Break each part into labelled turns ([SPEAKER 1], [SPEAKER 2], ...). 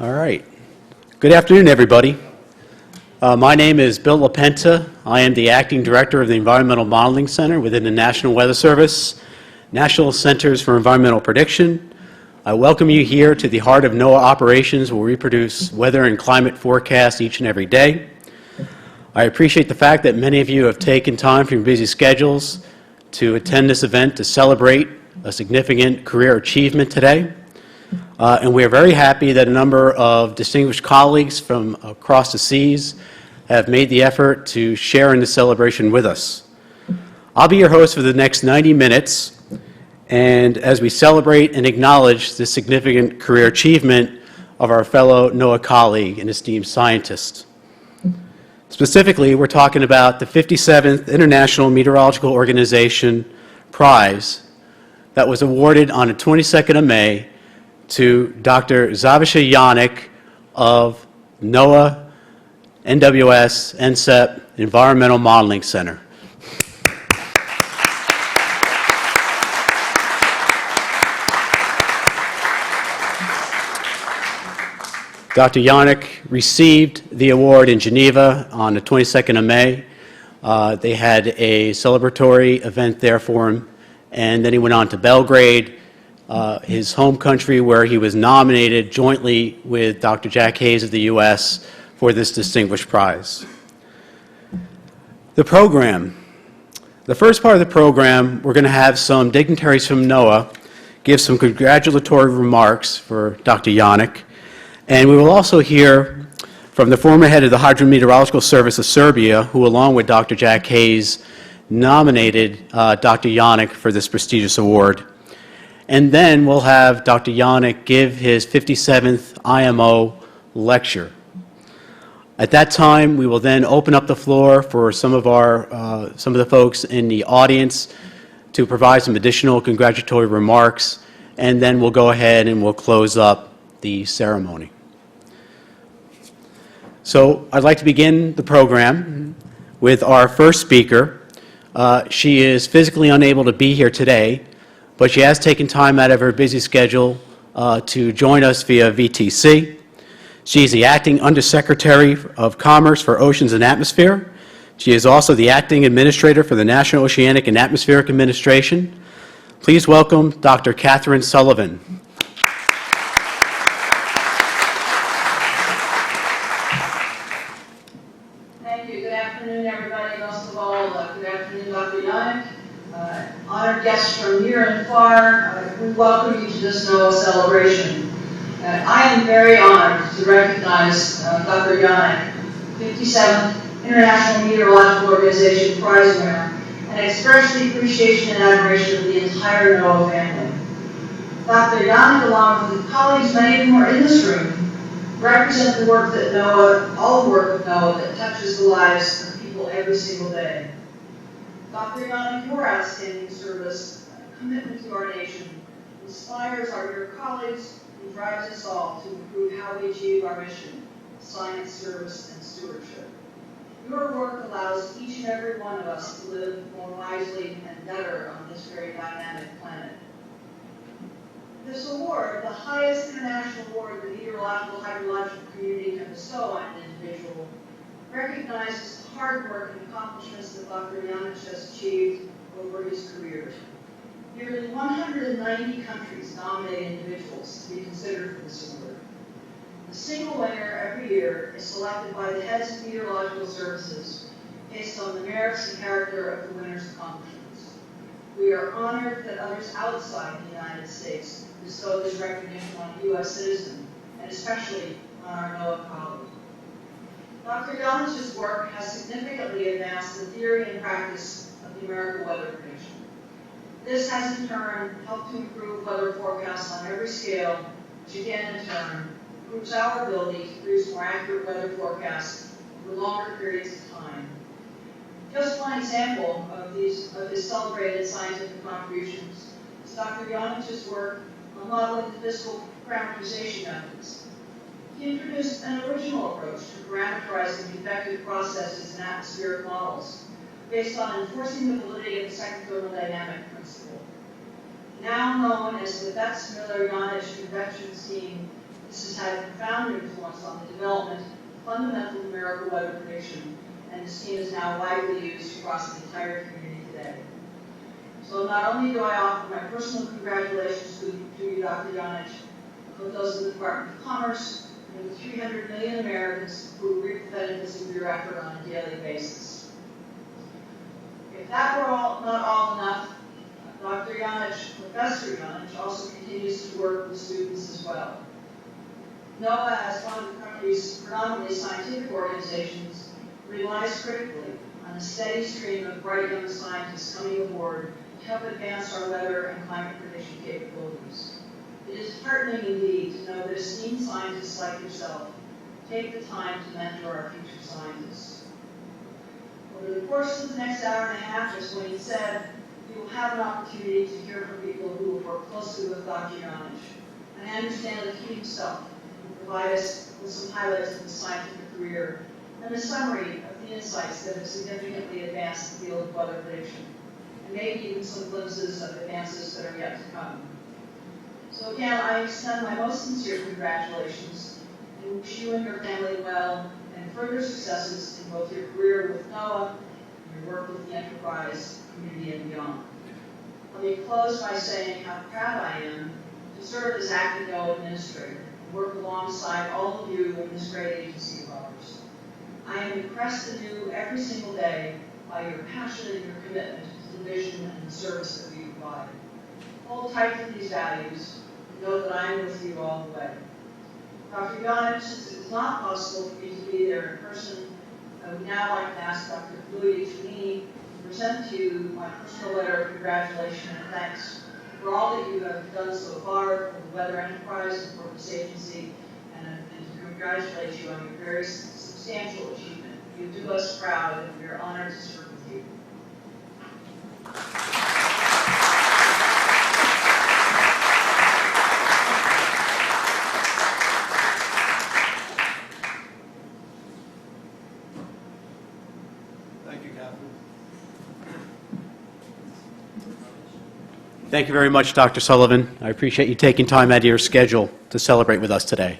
[SPEAKER 1] All right. Good afternoon, everybody. My name is Bill LaPenta. I am the Acting Director of the Environmental Modeling Center within the National Weather Service, National Centers for Environmental Prediction. I welcome you here to the heart of NOAA operations, where we produce weather and climate forecasts each and every day. I appreciate the fact that many of you have taken time from your busy schedules to attend this event to celebrate a significant career achievement today. And we are very happy that a number of distinguished colleagues from across the seas have made the effort to share in the celebration with us. I'll be your host for the next 90 minutes, and as we celebrate and acknowledge the significant career achievement of our fellow NOAA colleague and esteemed scientist. Specifically, we're talking about the 57th International Meteorological Organization Prize that was awarded on the 22nd of May to Dr. Zaviša Janjic of NOAA, NWS, NCEP, Environmental Modeling Center. Dr. Janjic received the award in Geneva on the 22nd of May. They had a celebratory event there for him, and then he went on to Belgrade, his home country, where he was nominated jointly with Dr. Jack Hayes of the U.S. for this distinguished prize. The program. The first part of the program, we're going to have some dignitaries from NOAA give some congratulatory remarks for Dr. Janjic, and we will also hear from the former head of the Hydrometeorological Service of Serbia, who along with Dr. Jack Hayes nominated Dr. Janjic for this prestigious award. And then we'll have Dr. Janjic give his 57th IMO lecture. At that time, we will then open up the floor for some of the folks in the audience to provide some additional congratulatory remarks, and then we'll go ahead and we'll close up the ceremony. So I'd like to begin the program with our first speaker. She is physically unable to be here today, but she has taken time out of her busy schedule to join us via VTC. She's the Acting Undersecretary of Commerce for Oceans and Atmosphere. She is also the Acting Administrator for the National Oceanic and Atmospheric Administration. Please welcome Dr. Catherine Sullivan.
[SPEAKER 2] Thank you. Good afternoon, everybody. Most of all, good afternoon, Dr. Janjic. Honored guests from near and far, we welcome you to this NOAA celebration. I am very honored to recognize Dr. Janjic, 57th International Meteorological Organization Prize winner, and express the appreciation and admiration of the entire NOAA family. Dr. Janjic, along with colleagues, many of whom are in this room, represent the work that NOAA, all the work of NOAA that touches the lives of people every single day. Dr. Janjic, your outstanding service, commitment to our nation, inspires our dear colleagues and drives us all to improve how we achieve our mission, science, service, and stewardship. Your work allows each and every one of us to live more wisely and better on this very dynamic planet. This award, the highest international award the meteorological hydrological community can bestow on an individual, recognizes the hard work and accomplishments that Dr. Janjic has achieved over his career. Nearly 190 countries nominate individuals to be considered for this award. A single winner every year is selected by the heads of meteorological services based on the merits and character of the winner's accomplishments. We are honored that others outside the United States bestow this recognition on a U.S. citizen, and especially on our NOAA colleagues. Dr. Janjic's work has significantly advanced the theory and practice of the American weather prediction. This has in turn helped to improve weather forecasts on every scale, which again in turn improves our ability to produce more accurate weather forecasts over longer periods of time. Just one example of his celebrated scientific contributions is Dr. Janjic's work on modeling the physical parameterization methods. He introduced an original approach to parameterizing convective processes in atmospheric models based on enforcing the validity of the second thermodynamic principle. Now known as the Betz-Miller-Janjic convection scheme, This has had a profound influence on the development of fundamental numerical weather prediction, and this team is now widely used across the entire community today. So not only do I offer my personal congratulations to you, Dr. Janjic, but those of the Department of Commerce, and the 300 million Americans who reap the benefits of your effort on a daily basis. If that were not all enough, Dr. Janjic, Professor Janjic, also continues to work with students as well. NOAA, as one of the country's predominantly scientific organizations, relies critically on a steady stream of bright young scientists coming aboard to help advance our weather and climate prediction capabilities. It is heartening indeed to know that esteemed scientists like yourself take the time to mentor our future scientists. Over the course of the next hour and a half, as Wayne said, you will have an opportunity to hear from people who will work closely with Dr. Janjic. And I understand that he himself will provide us with some highlights of his scientific career and a summary of the insights that have significantly advanced the field of weather prediction, and maybe even some glimpses of advances that are yet to come. So again, I extend my most sincere congratulations and wish you and your family well and further successes in both your career with NOAA and your work with the enterprise community and beyond. Let me close by saying how proud I am to serve as acting NOAA administrator and work alongside all of you in this great agency of ours. I am impressed anew every single day by your passion and your commitment to the vision and the service that we provide. Hold tight to these values and know that I am with you all the way. Dr. Janjic, since it is not possible for me to be there in person, I would now like to ask Dr. Louis to present to you my personal letter of congratulation and thanks for all that you have done so far for the weather enterprise and for this agency, and to congratulate you on your very substantial achievement. You do us proud, and we are honored to serve with you.
[SPEAKER 1] Thank you very much, Dr. Sullivan. I appreciate you taking time out of your schedule to celebrate with us today.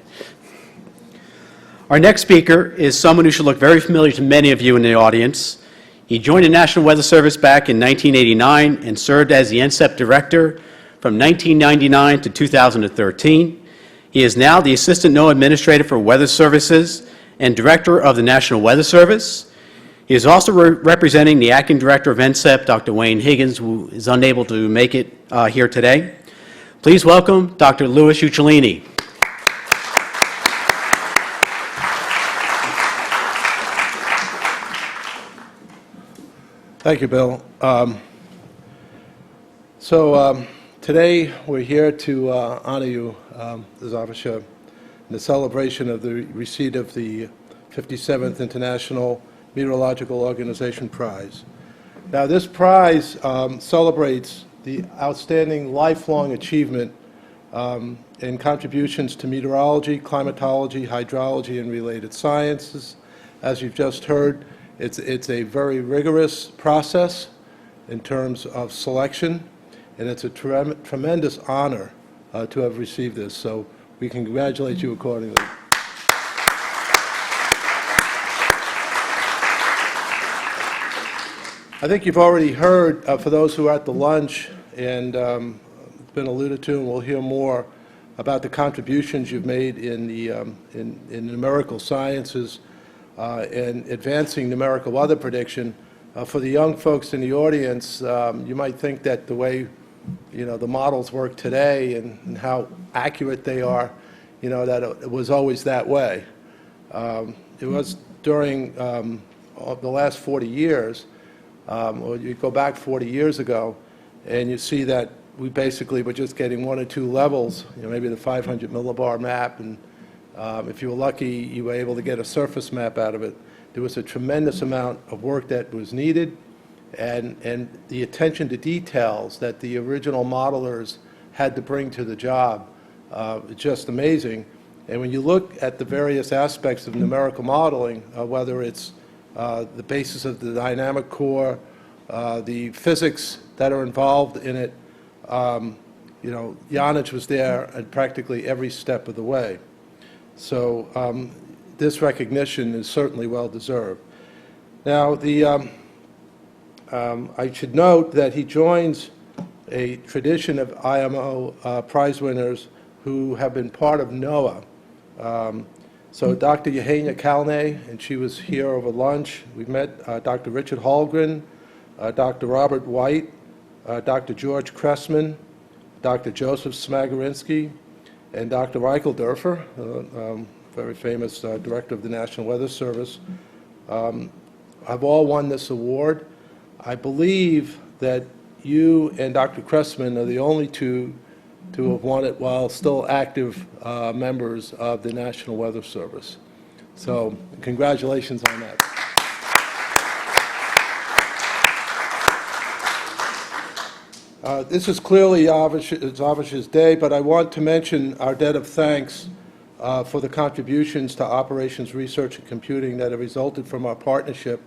[SPEAKER 1] Our next speaker is someone who should look very familiar to many of you in the audience. He joined the National Weather Service back in 1989 and served as the NCEP director from 1999 to 2013. He is now the Assistant NOAA Administrator for Weather Services and Director of the National Weather Service. He is also representing the Acting Director of NCEP, Dr. Wayne Higgins, who is unable to make it here today. Please welcome Dr. Louis Uccellini.
[SPEAKER 3] Thank you, Bill. Today we're here to honor you, Zaviša, in the celebration of the receipt of the 57th International Meteorological Organization Prize. Now, this prize celebrates the outstanding lifelong achievement in contributions to meteorology, climatology, hydrology, and related sciences. As you've just heard, it's a very rigorous process in terms of selection, and it's a tremendous honor to have received this. So we congratulate you accordingly. I think you've already heard, for those who are at the lunch, and it's been alluded to, and we'll hear more about the contributions you've made in the in numerical sciences and advancing numerical weather prediction. For the young folks in the audience, you might think that the way the models work today and how accurate they are, that it was always that way. It was during the last 40 years. Or you go back 40 years ago, and you see that we basically were just getting 1 or 2 levels, maybe the 500 millibar map, and if you were lucky, you were able to get a surface map out of it. There was a tremendous amount of work that was needed, and the attention to details that the original modelers had to bring to the job, just amazing. And when you look at the various aspects of numerical modeling, whether it's the basis of the dynamic core, the physics that are involved in it, Janjic was there at practically every step of the way. So this recognition is certainly well-deserved. Now, I should note that he joins a tradition of IMO prize winners who have been part of NOAA. So Dr. Janjič Kalne, and she was here over lunch. We've met Dr. Richard Holgren, Dr. Robert White, Dr. George Cressman, Dr. Joseph Smagorinsky, and Dr. Michael Durfer, very famous director of the National Weather Service, have all won this award. I believe that you and Dr. Cressman are the only two to have won it while still active members of the National Weather Service. So congratulations on that. This is clearly Zaviš's day, but I want to mention our debt of thanks for the contributions to operations, research, and computing that have resulted from our partnership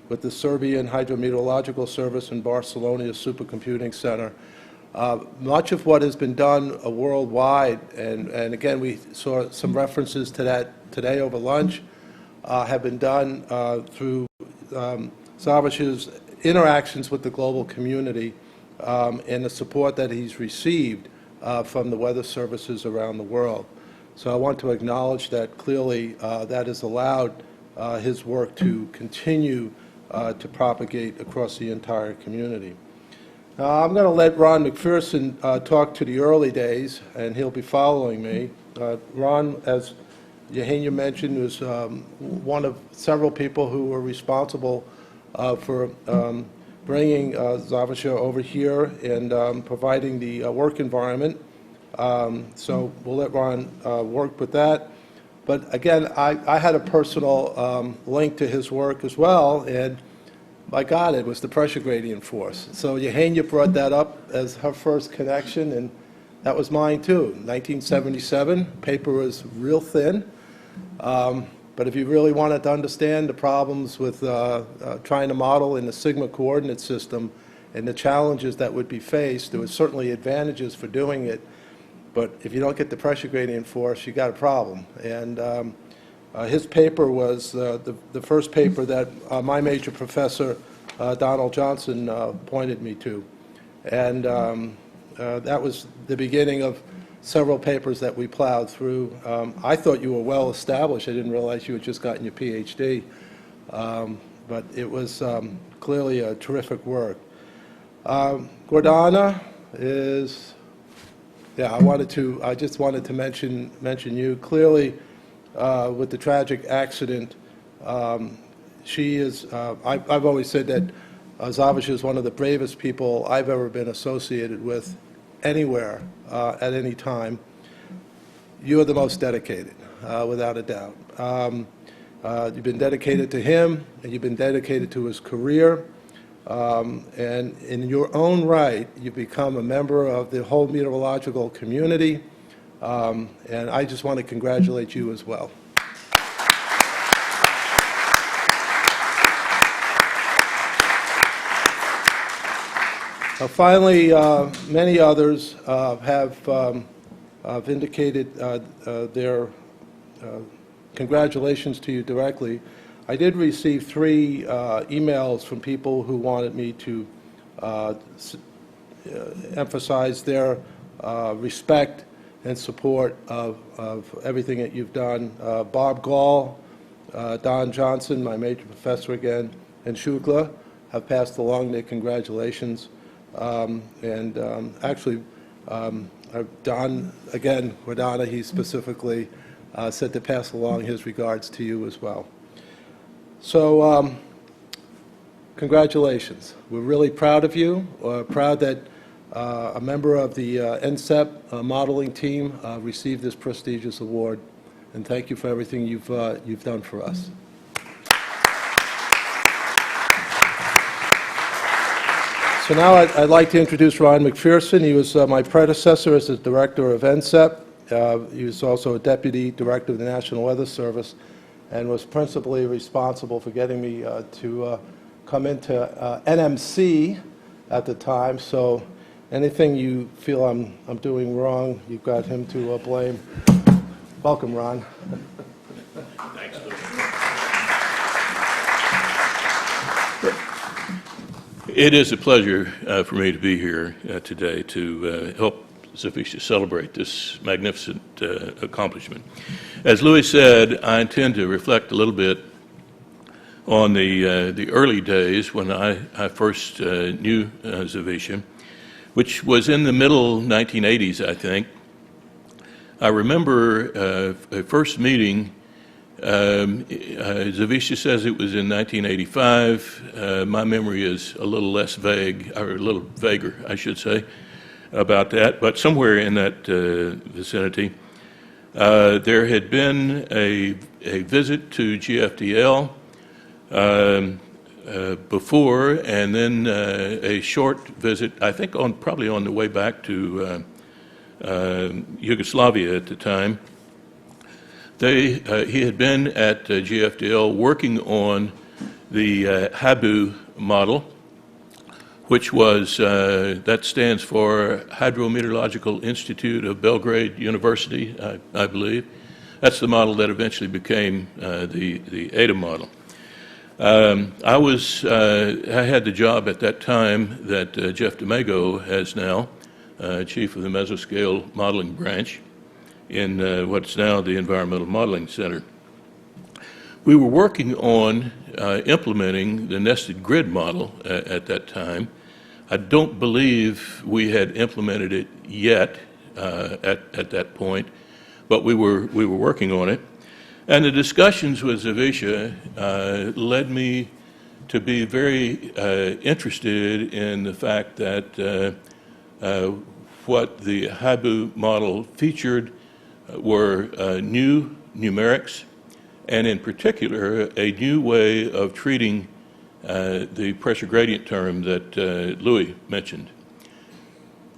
[SPEAKER 3] with the Serbian Hydrometeorological Service and Barcelona's Supercomputing Center. Much of what has been done worldwide, and again, we saw some references to that today over lunch, have been done through Zaviš's interactions with the global community and the support that he's received from the weather services around the world. So I want to acknowledge that clearly that has allowed his work to continue to propagate across the entire community. Now, I'm going to let Ron McPherson talk to the early days, and he'll be following me. Ron, as Janjič mentioned, was one of several people who were responsible for bringing Zaviša over here and providing the work environment. So we'll let Ron work with that. But again, I had a personal link to his work as well, and my God, it was the pressure gradient force. So Janjič brought that up as her first connection, and that was mine too. 1977, paper was real thin, but if you really wanted to understand the problems with trying to model in the sigma coordinate system and the challenges that would be faced, there were certainly advantages for doing it. But if you don't get the pressure gradient force, you got a problem. And his paper was the first paper that my major professor, Donald Johnson, pointed me to. And that was the beginning of several papers that we plowed through. I thought you were well established. I didn't realize you had just gotten your PhD. But it was clearly a terrific work. Gordana is... Yeah, I just wanted to mention you. Clearly, with the tragic accident, she is, I've always said that Zaviša is one of the bravest people I've ever been associated with anywhere, at any time. You are the most dedicated, without a doubt. You've been dedicated to him, and you've been dedicated to his career. And in your own right, you've become a member of the whole meteorological community, and I just want to congratulate you as well. Finally, many others have indicated their congratulations to you directly. I did receive 3 emails from people who wanted me to emphasize their respect and support of everything that you've done. Bob Gall, Don Johnson, my major professor again, and Shukla have passed along their congratulations. Actually, Don, again, Gordana, he specifically said to pass along his regards to you as well. So, congratulations. We're really proud of you. Proud that a member of the NCEP modeling team received this prestigious award. And thank you for everything you've done for us. So now I'd like to introduce Ron McPherson. He was my predecessor as the director of NCEP. He was also a deputy director of the National Weather Service, and was principally responsible for getting me to come into NMC at the time. So anything you feel I'm doing wrong, you've got him to blame. Welcome, Ron.
[SPEAKER 4] Thanks, Lou. It is a pleasure for me to be here today to help Zaviša celebrate this magnificent accomplishment. As Louis said, I intend to reflect a little bit on the early days when I first knew Zaviša, which was in the middle 1980s, I think. I remember a first meeting. Zaviša says it was in 1985. My memory is a little less vague, or a little vaguer, I should say, about that, but somewhere in that vicinity. There had been a visit to GFDL before, and then a short visit, I think probably on the way back to Yugoslavia at the time. He had been at GFDL working on the HABU model, which was, that stands for Hydrometeorological Institute of Belgrade University, I believe. That's the model that eventually became the ADA model. I had the job at that time that Jeff D'Amago has now, chief of the Mesoscale Modeling Branch in what's now the Environmental Modeling Center. We were working on implementing the nested grid model at that time. I don't believe we had implemented it yet at that point, but we were working on it. And the discussions with Zaviša led me to be very interested in the fact that what the HABU model featured were new numerics, and in particular, a new way of treating the pressure gradient term that Louis mentioned,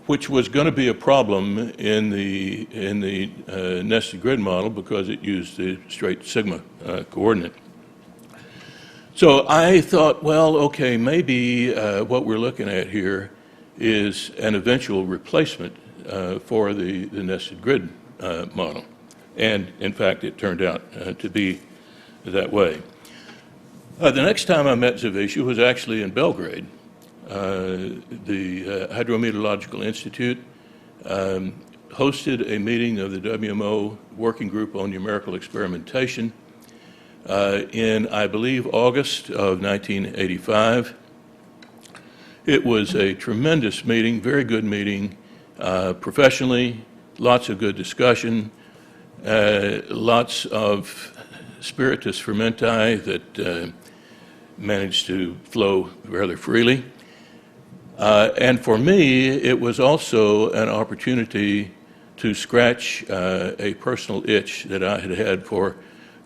[SPEAKER 4] which was going to be a problem in the nested grid model because it used the straight sigma coordinate. So I thought, well, okay, maybe what we're looking at here is an eventual replacement for the nested grid model. And in fact, it turned out to be that way. The next time I met Zaviša was actually in Belgrade. The Hydrometeorological Institute hosted a meeting of the WMO Working Group on Numerical Experimentation in, I believe, August of 1985. It was a tremendous meeting, very good meeting, professionally, lots of good discussion, lots of spiritus fermenti that managed to flow rather freely. And for me, it was also an opportunity to scratch a personal itch that I had had for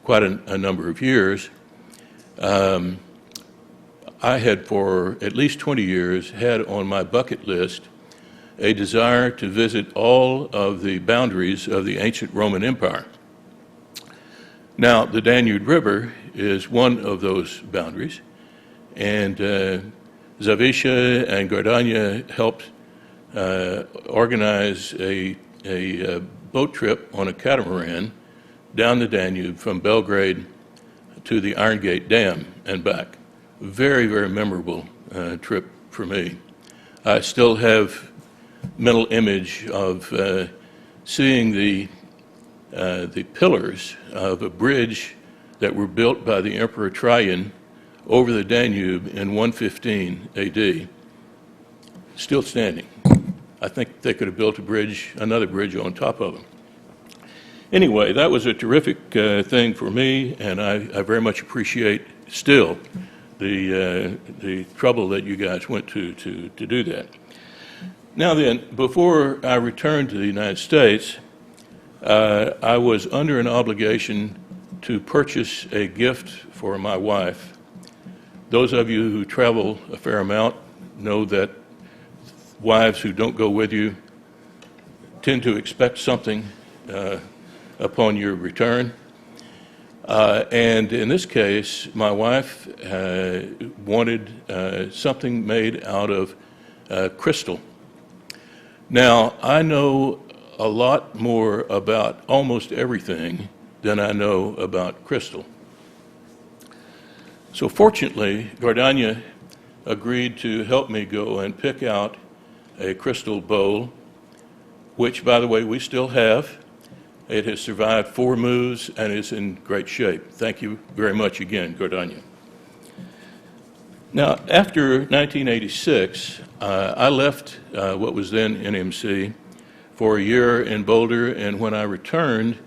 [SPEAKER 4] quite a number of years. I had for at least 20 years had on my bucket list a desire to visit all of the boundaries of the ancient Roman Empire. Now, the Danube River is one of those boundaries, and Zaviša and Gardania helped organize a boat trip on a catamaran down the Danube from Belgrade to the Iron Gate Dam and back. Very, very memorable trip for me. I still have mental image of seeing the pillars of a bridge that were built by the Emperor Trajan over the Danube in 115 AD, still standing. I think they could have built another bridge on top of them. Anyway, that was a terrific thing for me, and I very much appreciate still the trouble that you guys went to do that. Now then, before I returned to the United States, I was under an obligation to purchase a gift for my wife. Those of you who travel a fair amount know that wives who don't go with you tend to expect something upon your return. And in this case, my wife wanted something made out of crystal. Now, I know a lot more about almost everything than I know about crystal. So fortunately, Gardania agreed to help me go and pick out a crystal bowl, which, by the way, we still have. It has survived 4 moves and is in great shape. Thank you very much again, Gardania. Now, after 1986, I left what was then NMC for a year in Boulder, and when I returned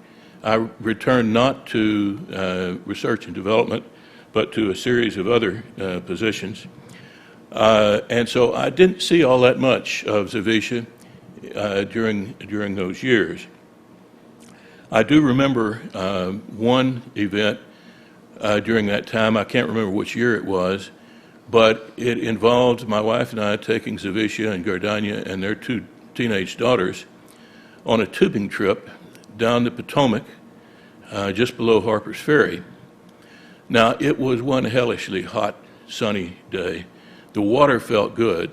[SPEAKER 4] not to research and development, but to a series of other positions. And so I didn't see all that much of Zaviša during those years. I do remember one event during that time. I can't remember which year it was, but it involved my wife and I taking Zaviša and Gardania and their 2 teenage daughters on a tubing trip down the Potomac, just below Harper's Ferry. Now, it was one hellishly hot, sunny day. The water felt good,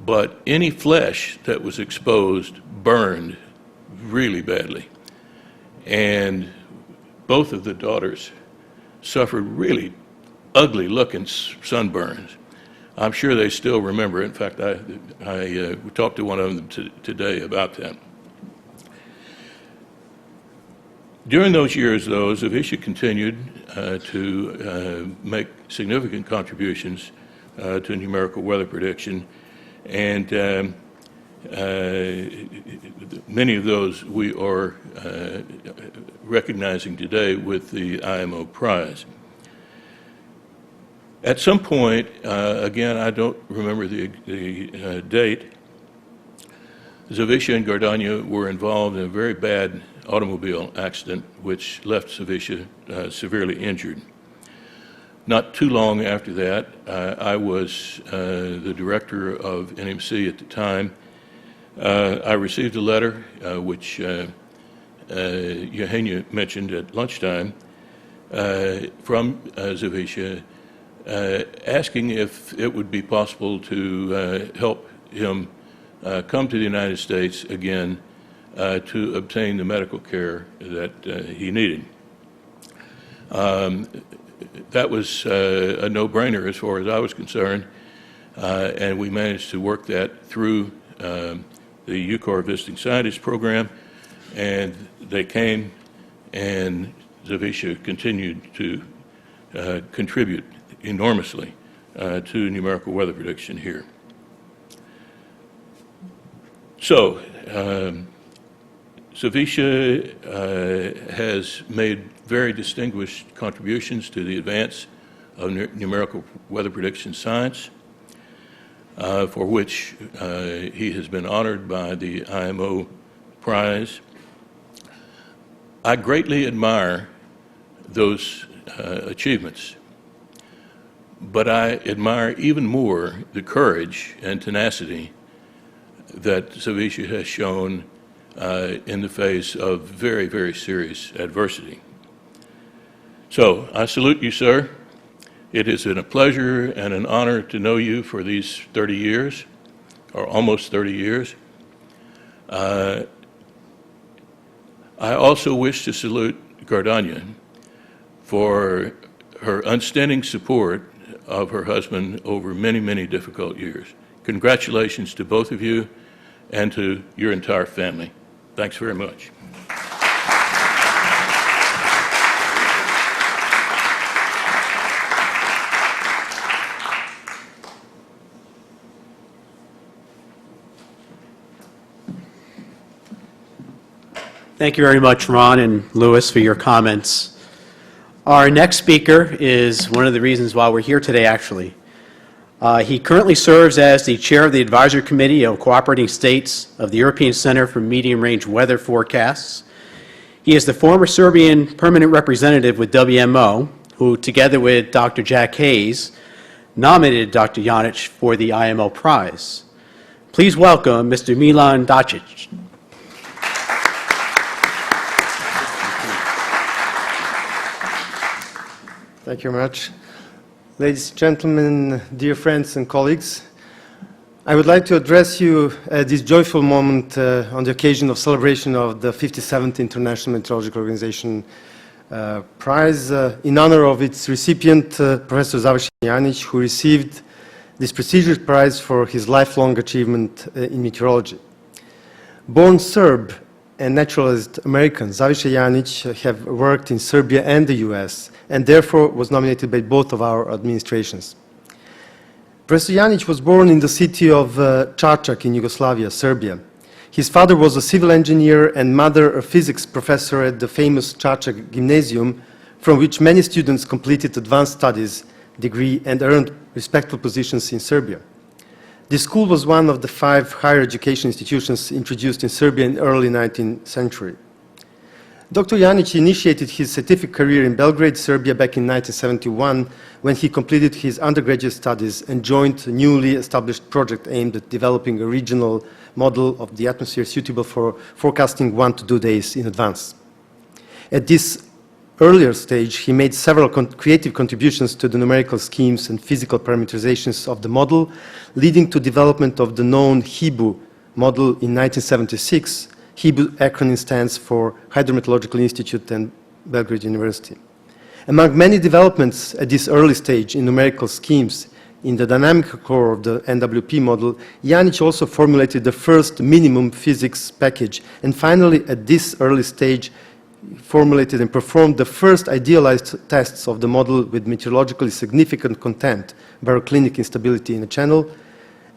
[SPEAKER 4] but any flesh that was exposed burned really badly. And both of the daughters suffered really ugly-looking sunburns. I'm sure they still remember. In fact, I talked to one of them today about that. During those years, though, Zaviša continued to make significant contributions to numerical weather prediction, and many of those we are recognizing today with the IMO prize. At some point, again, I don't remember the date, Zaviša and Gardania were involved in a very bad automobile accident which left Zaviša severely injured. Not too long after that, I was the director of NMC at the time. I received a letter which Eugenia mentioned at lunchtime from Zaviša asking if it would be possible to help him come to the United States again to obtain the medical care that he needed. That was a no-brainer as far as I was concerned, and we managed to work that through the UCAR Visiting Scientist Program, and they came, and Zaviša continued to contribute enormously to numerical weather prediction here. So, Zaviša has made very distinguished contributions to the advance of numerical weather prediction science, for which he has been honored by the IMO prize. I greatly admire those achievements, but I admire even more the courage and tenacity that Zaviša has shown in the face of very, very serious adversity. So I salute you, sir. It has been a pleasure and an honor to know you for these 30 years, or almost 30 years. I also wish to salute Gardania for her unstinting support of her husband over many, many difficult years. Congratulations to both of you and to your entire family. Thanks very much.
[SPEAKER 1] Thank you very much, Ron and Louis, for your comments. Our next speaker is one of the reasons why we're here today, actually. He currently serves as the chair of the Advisory Committee of Cooperating States of the European Center for Medium-Range Weather Forecasts. He is the former Serbian permanent representative with WMO, who, together with Dr. Jack Hayes, nominated Dr. Janjič for the IMO prize. Please welcome Mr. Milan Dacic.
[SPEAKER 5] Thank you very much. Ladies and gentlemen, dear friends and colleagues, I would like to address you at this joyful moment on the occasion of celebration of the 57th International Meteorological Organization Prize in honor of its recipient, Professor Zaviša Janjic, who received this prestigious prize for his lifelong achievement in meteorology. Born Serb and naturalized American, Zaviša Janjic have worked in Serbia and the US, and therefore was nominated by both of our administrations. Professor Janjic was born in the city of Čačak in Yugoslavia, Serbia. His father was a civil engineer and mother a physics professor at the famous Čačak Gymnasium, from which many students completed advanced studies degree and earned respectful positions in Serbia. This school was one of the 5 higher education institutions introduced in Serbia in the early 19th century. Dr. Janjic initiated his scientific career in Belgrade, Serbia back in 1971 when he completed his undergraduate studies and joined a newly established project aimed at developing a regional model of the atmosphere suitable for forecasting 1 to 2 days in advance. At this earlier stage, he made several creative contributions to the numerical schemes and physical parameterizations of the model, leading to development of the known HIBU model in 1976. HIBU acronym stands for Hydrometeorological Institute and Belgrade University. Among many developments at this early stage in numerical schemes, in the dynamical core of the NWP model, Janjic also formulated the first minimum physics package, and finally, at this early stage, formulated and performed the first idealized tests of the model with meteorologically significant content, baroclinic instability in a channel.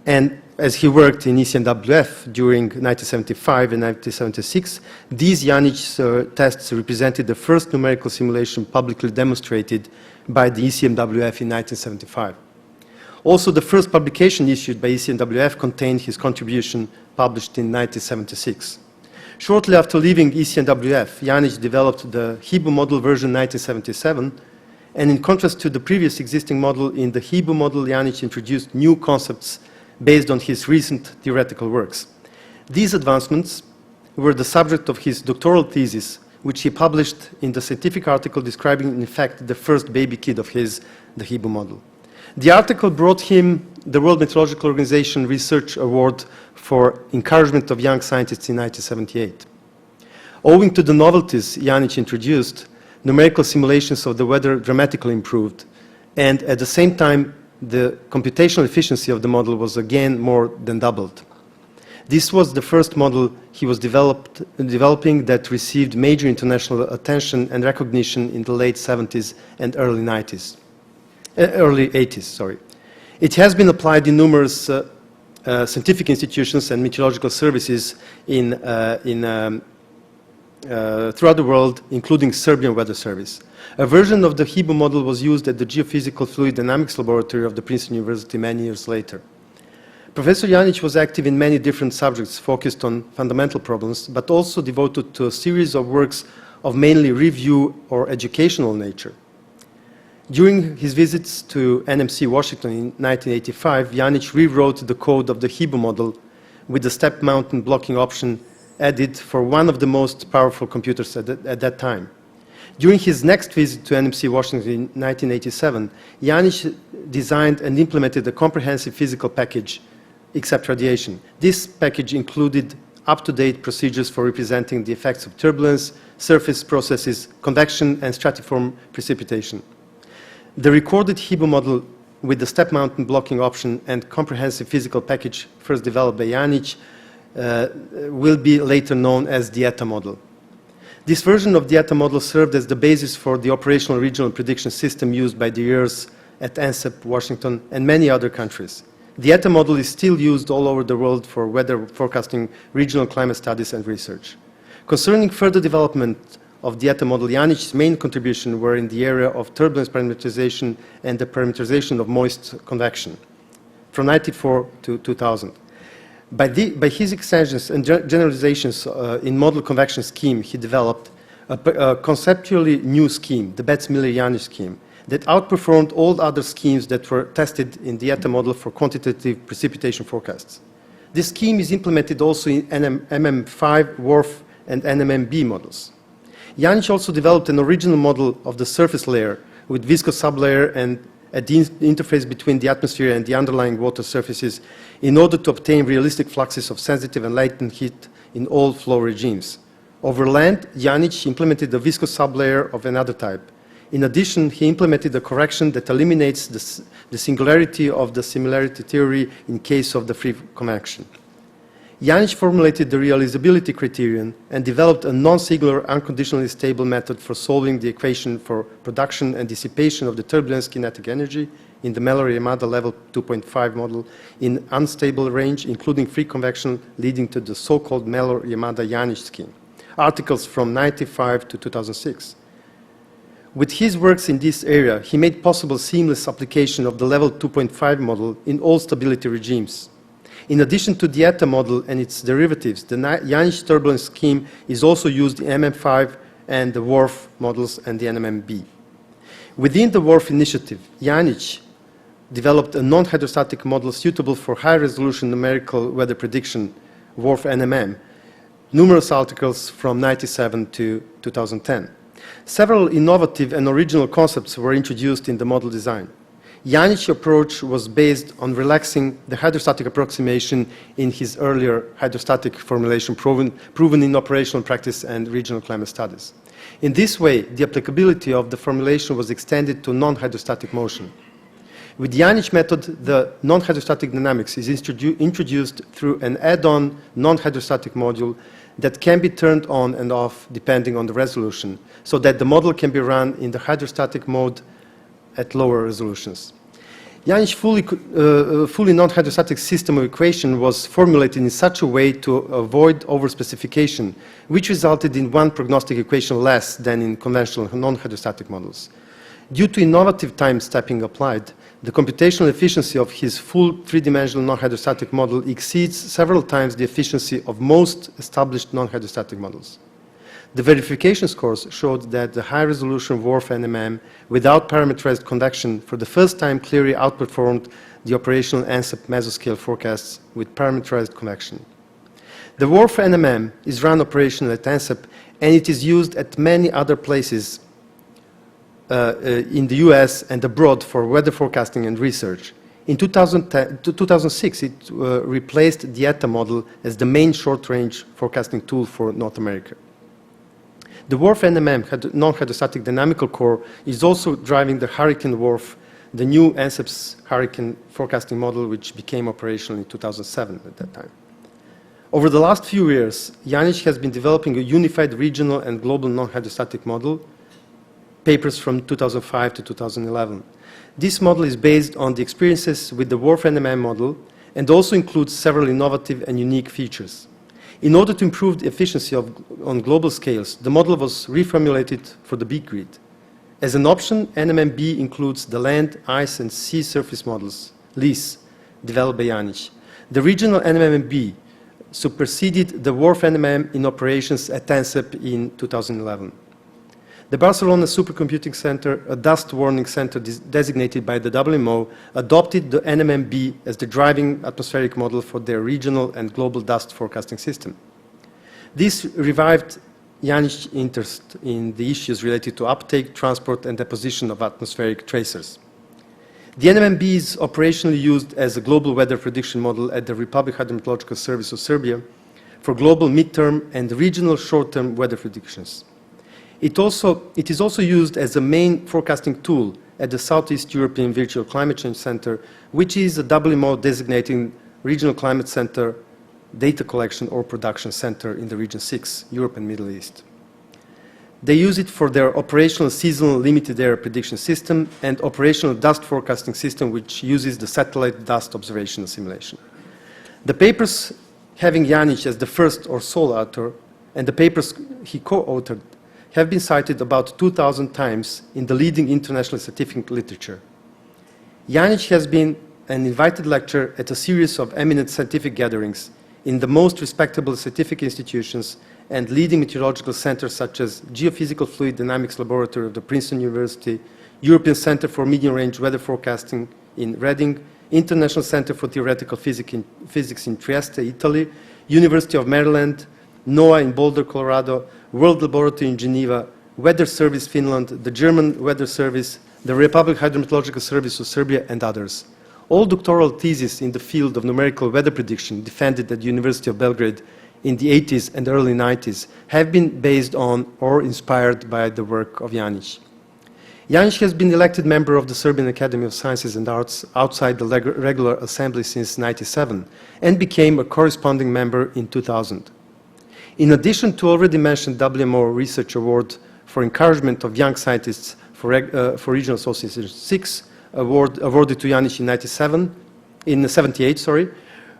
[SPEAKER 5] And as he worked in ECMWF during 1975 and 1976, these Janjic tests represented the first numerical simulation publicly demonstrated by the ECMWF in 1975. Also, the first publication issued by ECMWF contained his contribution published in 1976. Shortly after leaving ECMWF, Janjic developed the HIBU model version 1977, and in contrast to the previous existing model, in the HIBU model, Janjic introduced new concepts based on his recent theoretical works. These advancements were the subject of his doctoral thesis, which he published in the scientific article describing, in fact, the first baby kid of his, the HIBU model. The article brought him the World Meteorological Organization Research Award for Encouragement of Young Scientists in 1978. Owing to the novelties Janjic introduced, numerical simulations of the weather dramatically improved, and at the same time, the computational efficiency of the model was again more than doubled. This was the first model he was developing that received major international attention and recognition in the late 70s and early 80s. Sorry. It has been applied in numerous scientific institutions and meteorological services throughout the world, including Serbian Weather Service. A version of the HIBU model was used at the Geophysical Fluid Dynamics Laboratory of the Princeton University many years later. Professor Janjic was active in many different subjects focused on fundamental problems, but also devoted to a series of works of mainly review or educational nature. During his visits to NMC Washington in 1985, Janjic rewrote the code of the HIBU model with the step mountain blocking option added for one of the most powerful computers at that time. During his next visit to NMC Washington in 1987, Janjic designed and implemented a comprehensive physical package, except radiation. This package included up-to-date procedures for representing the effects of turbulence, surface processes, convection, and stratiform precipitation. The recorded HIBU model with the step mountain blocking option and comprehensive physical package first developed by Janjic will be later known as the ETA model. This version of the ETA model served as the basis for the operational regional prediction system used by the years at NCEP, Washington, and many other countries. The ETA model is still used all over the world for weather forecasting, regional climate studies, and research. Concerning further development of the ETA model, Janjic's main contribution were in the area of turbulence parameterization and the parameterization of moist convection from 1994 to 2000. By his extensions and generalizations in model convection scheme, he developed a conceptually new scheme, the Betz-Miller-Janjic scheme, that outperformed all other schemes that were tested in the ETA model for quantitative precipitation forecasts. This scheme is implemented also in MM5, WRF, and NMMB models. Janjic also developed an original model of the surface layer with viscous sublayer and at the interface between the atmosphere and the underlying water surfaces in order to obtain realistic fluxes of sensitive and latent heat in all flow regimes. Over land, Janjič implemented a viscous sublayer of another type. In addition, he implemented a correction that eliminates the singularity of the similarity theory in case of the free convection. Janjič formulated the realizability criterion and developed a non-singular, unconditionally stable method for solving the equation for production and dissipation of the turbulence kinetic energy in the Mellor-Yamada level 2.5 model in unstable range, including free convection, leading to the so-called Mellor-Yamada-Janjič scheme. Articles from 1995 to 2006. With his works in this area, he made possible seamless application of the level 2.5 model in all stability regimes. In addition to the ETA model and its derivatives, the Janjič turbulence scheme is also used in MM5 and the WRF models and the NMMB. Within the WRF initiative, Janjič developed a non-hydrostatic model suitable for high-resolution numerical weather prediction, WRF NMM, numerous articles from 1997 to 2010. Several innovative and original concepts were introduced in the model design. Janjič's approach was based on relaxing the hydrostatic approximation in his earlier hydrostatic formulation proven in operational practice and regional climate studies. In this way, the applicability of the formulation was extended to non-hydrostatic motion. With the Janjič method, the non-hydrostatic dynamics is introduced through an add-on non-hydrostatic module that can be turned on and off depending on the resolution, so that the model can be run in the hydrostatic mode at lower resolutions. Janjič's fully non-hydrostatic system of equation was formulated in such a way to avoid overspecification, which resulted in one prognostic equation less than in conventional non-hydrostatic models. Due to innovative time stepping applied, the computational efficiency of his full three-dimensional non-hydrostatic model exceeds several times the efficiency of most established non-hydrostatic models. The verification scores showed that the high-resolution WRF NMM without parameterized convection for the first time clearly outperformed the operational NCEP mesoscale forecasts with parameterized convection. The WRF NMM is run operational at NCEP, and it is used at many other places in the US and abroad for weather forecasting and research. In 2006, it replaced the ETA model as the main short-range forecasting tool for North America. The WRF NMM non-hydrostatic dynamical core is also driving the hurricane WRF, the new NCEP's hurricane forecasting model, which became operational in 2007 at that time. Over the last few years, Janjič has been developing a unified regional and global non-hydrostatic model, papers from 2005 to 2011. This model is based on the experiences with the WRF NMM model and also includes several innovative and unique features. In order to improve the efficiency on global scales, the model was reformulated for the big grid. As an option, NMMB includes the land, ice, and sea surface models, LIS, developed by Janjič. The regional NMMB superseded the WRF NMM in operations at NCEP in 2011. The Barcelona Supercomputing Center, a dust warning center designated by the WMO, adopted the NMMB as the driving atmospheric model for their regional and global dust forecasting system. This revived Janjič's interest in the issues related to uptake, transport, and deposition of atmospheric tracers. The NMMB is operationally used as a global weather prediction model at the Republic Hydrometeorological Service of Serbia for global midterm and regional short-term weather predictions. It is also used as a main forecasting tool at the Southeast European Virtual Climate Change Center, which is a WMO designating regional climate center, data collection or production center in the region 6, Europe and Middle East. They use it for their operational seasonal limited air prediction system and operational dust forecasting system, which uses the satellite dust observation simulation. The papers having Janjič as the first or sole author and the papers he co-authored have been cited about 2,000 times in the leading international scientific literature. Janjič has been an invited lecturer at a series of eminent scientific gatherings in the most respectable scientific institutions and leading meteorological centers such as Geophysical Fluid Dynamics Laboratory of the Princeton University, European Center for Medium-Range Weather Forecasting in Reading, International Center for Theoretical Physics in Trieste, Italy, University of Maryland, NOAA in Boulder, Colorado, World Laboratory in Geneva, Weather Service Finland, the German Weather Service, the Republic Hydrometeorological Service of Serbia, and others. All doctoral theses in the field of numerical weather prediction defended at the University of Belgrade in the 80s and early 90s have been based on or inspired by the work of Janjič. Janjič has been elected member of the Serbian Academy of Sciences and Arts outside the regular assembly since 1997 and became a corresponding member in 2000. In addition to already mentioned WMO Research Award for Encouragement of Young Scientists for Regional Association 6, awarded to Janjič in 78,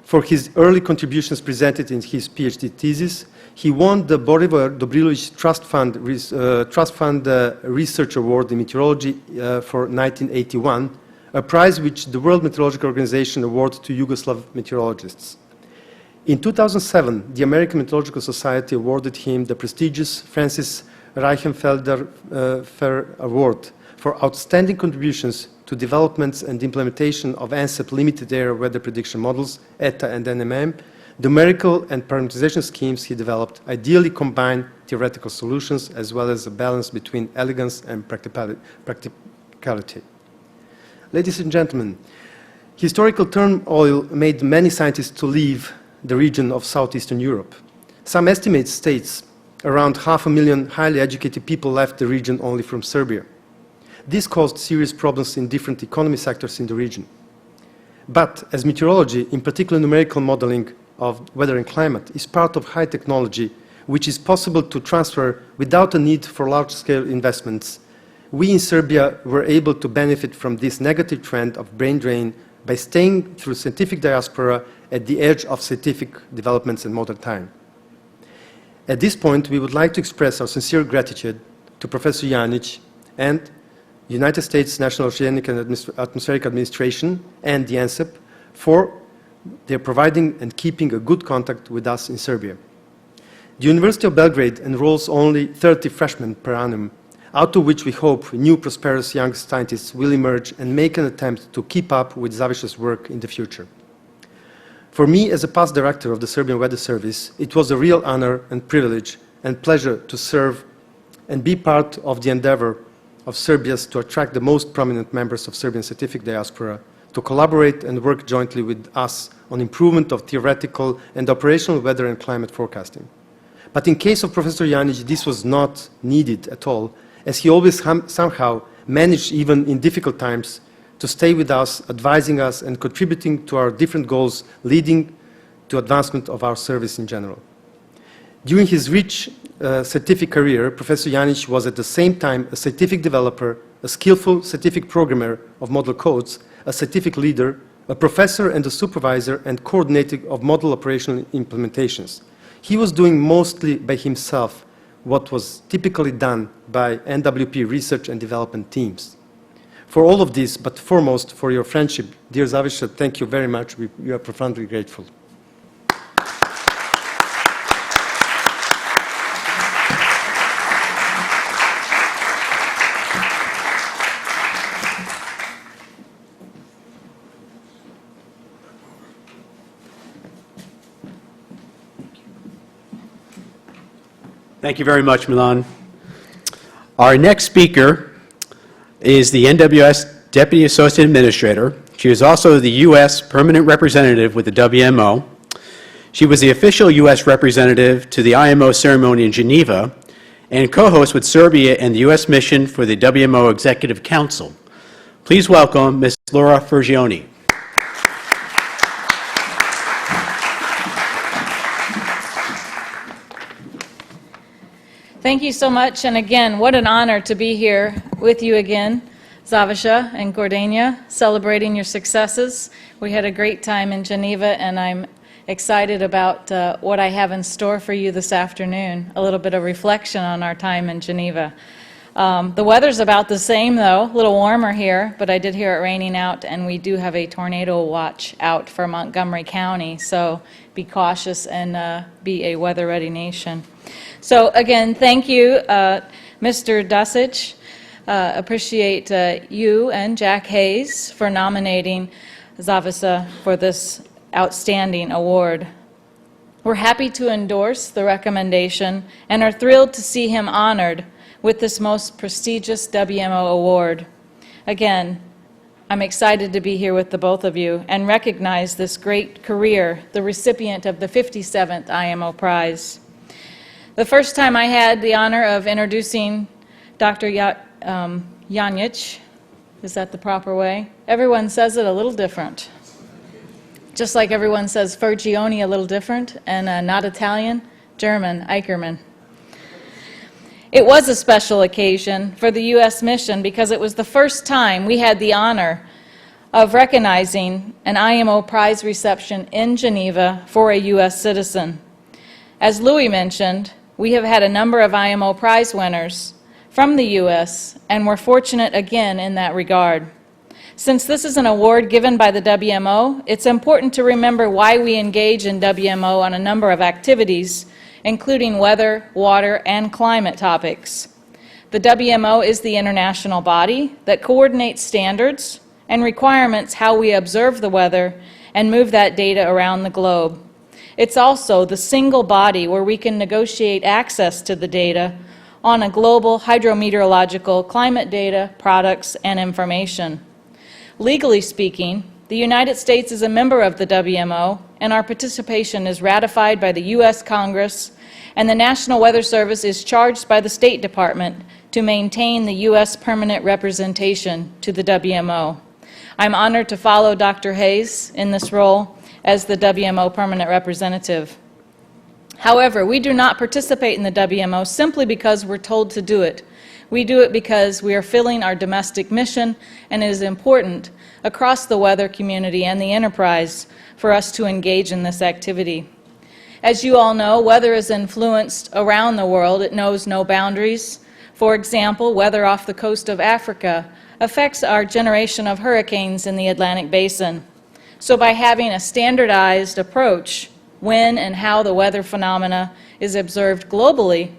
[SPEAKER 5] for his early contributions presented in his PhD thesis, he won the Borivoje Dobrilović Trust Fund Research Award in Meteorology for 1981, a prize which the World Meteorological Organization awards to Yugoslav meteorologists. In 2007, the American Meteorological Society awarded him the prestigious Francis Reichenfelder Award for outstanding contributions to developments and implementation of NCEP limited area weather prediction models, ETA and NMM. Numerical and parameterization schemes he developed ideally combine theoretical solutions as well as a balance between elegance and practicality. Ladies and gentlemen, historical turmoil made many scientists to leave the region of southeastern Europe. Some estimates states around 500,000 highly educated people left the region only from Serbia. This caused serious problems in different economy sectors in the region. But as meteorology, in particular numerical modeling of weather and climate, is part of high technology, which is possible to transfer without a need for large-scale investments, we in Serbia were able to benefit from this negative trend of brain drain by staying through scientific diaspora at the edge of scientific developments in modern time. At this point, we would like to express our sincere gratitude to Professor Janjič and United States National Oceanic and Atmospheric Administration and the NCEP for their providing and keeping a good contact with us in Serbia. The University of Belgrade enrolls only 30 freshmen per annum, out of which we hope new prosperous young scientists will emerge and make an attempt to keep up with Zaviša's work in the future. For me, as a past director of the Serbian Weather Service, it was a real honor and privilege and pleasure to serve and be part of the endeavor of Serbians to attract the most prominent members of Serbian scientific diaspora, to collaborate and work jointly with us on improvement of theoretical and operational weather and climate forecasting. But in case of Professor Janjič, this was not needed at all, as he always somehow managed, even in difficult times, to stay with us, advising us and contributing to our different goals, leading to advancement of our service in general. During his rich scientific career, Professor Janjič was at the same time a scientific developer, a skillful scientific programmer of model codes, a scientific leader, a professor and a supervisor and coordinator of model operational implementations. He was doing mostly by himself what was typically done by NWP research and development teams. For all of this, but foremost for your friendship, dear Zaviša, thank you very much. We are profoundly grateful.
[SPEAKER 1] Thank you very much, Milan. Our next speaker is the NWS Deputy Associate Administrator. She is also the U.S. Permanent Representative with the WMO. She was the official U.S. representative to the IMO ceremony in Geneva and co-host with Serbia and the U.S. mission for the WMO Executive Council. Please welcome Ms. Laura Fergioni.
[SPEAKER 6] Thank you so much, and again, what an honor to be here with you again, Zaviša and Gordania, celebrating your successes. We had a great time in Geneva, and I'm excited about what I have in store for you this afternoon, a little bit of reflection on our time in Geneva. The weather's about the same, though, a little warmer here, but I did hear it raining out, and we do have a tornado watch out for Montgomery County, so be cautious and be a weather-ready nation. So again, thank you, Mr. Dusic. Appreciate you and Jack Hayes for nominating Zaviša for this outstanding award. We're happy to endorse the recommendation and are thrilled to see him honored with this most prestigious WMO award. Again, I'm excited to be here with the both of you and recognize this great career, the recipient of the 57th IMO Prize. The first time I had the honor of introducing Dr. Janjic, is that the proper way? Everyone says it a little different. Just like everyone says Fergione a little different, and not Italian, German, Eichermann. It was a special occasion for the U.S. mission because it was the first time we had the honor of recognizing an IMO Prize reception in Geneva for a U.S. citizen. As Louis mentioned, we have had a number of IMO Prize winners from the U.S., and we're fortunate again in that regard. Since this is an award given by the WMO, it's important to remember why we engage in WMO on a number of activities, including weather, water, and climate topics. The WMO is the international body that coordinates standards and requirements how we observe the weather and move that data around the globe. It's also the single body where we can negotiate access to the data on a global hydrometeorological climate data, products, and information. Legally speaking, the United States is a member of the WMO, and our participation is ratified by the U.S. Congress, and the National Weather Service is charged by the State Department to maintain the U.S. permanent representation to the WMO. I'm honored to follow Dr. Hayes in this role as the WMO permanent representative. However, we do not participate in the WMO simply because we're told to do it. We do it because we are filling our domestic mission, and it is important across the weather community and the enterprise for us to engage in this activity. As you all know, weather is influenced around the world. It knows no boundaries. For example, weather off the coast of Africa affects our generation of hurricanes in the Atlantic Basin. So by having a standardized approach when and how the weather phenomena is observed globally,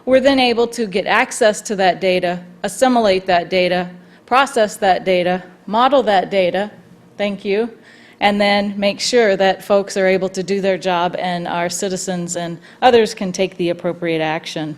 [SPEAKER 6] we're then able to get access to that data, assimilate that data, process that data, model that data, thank you, and then make sure that folks are able to do their job and our citizens and others can take the appropriate action.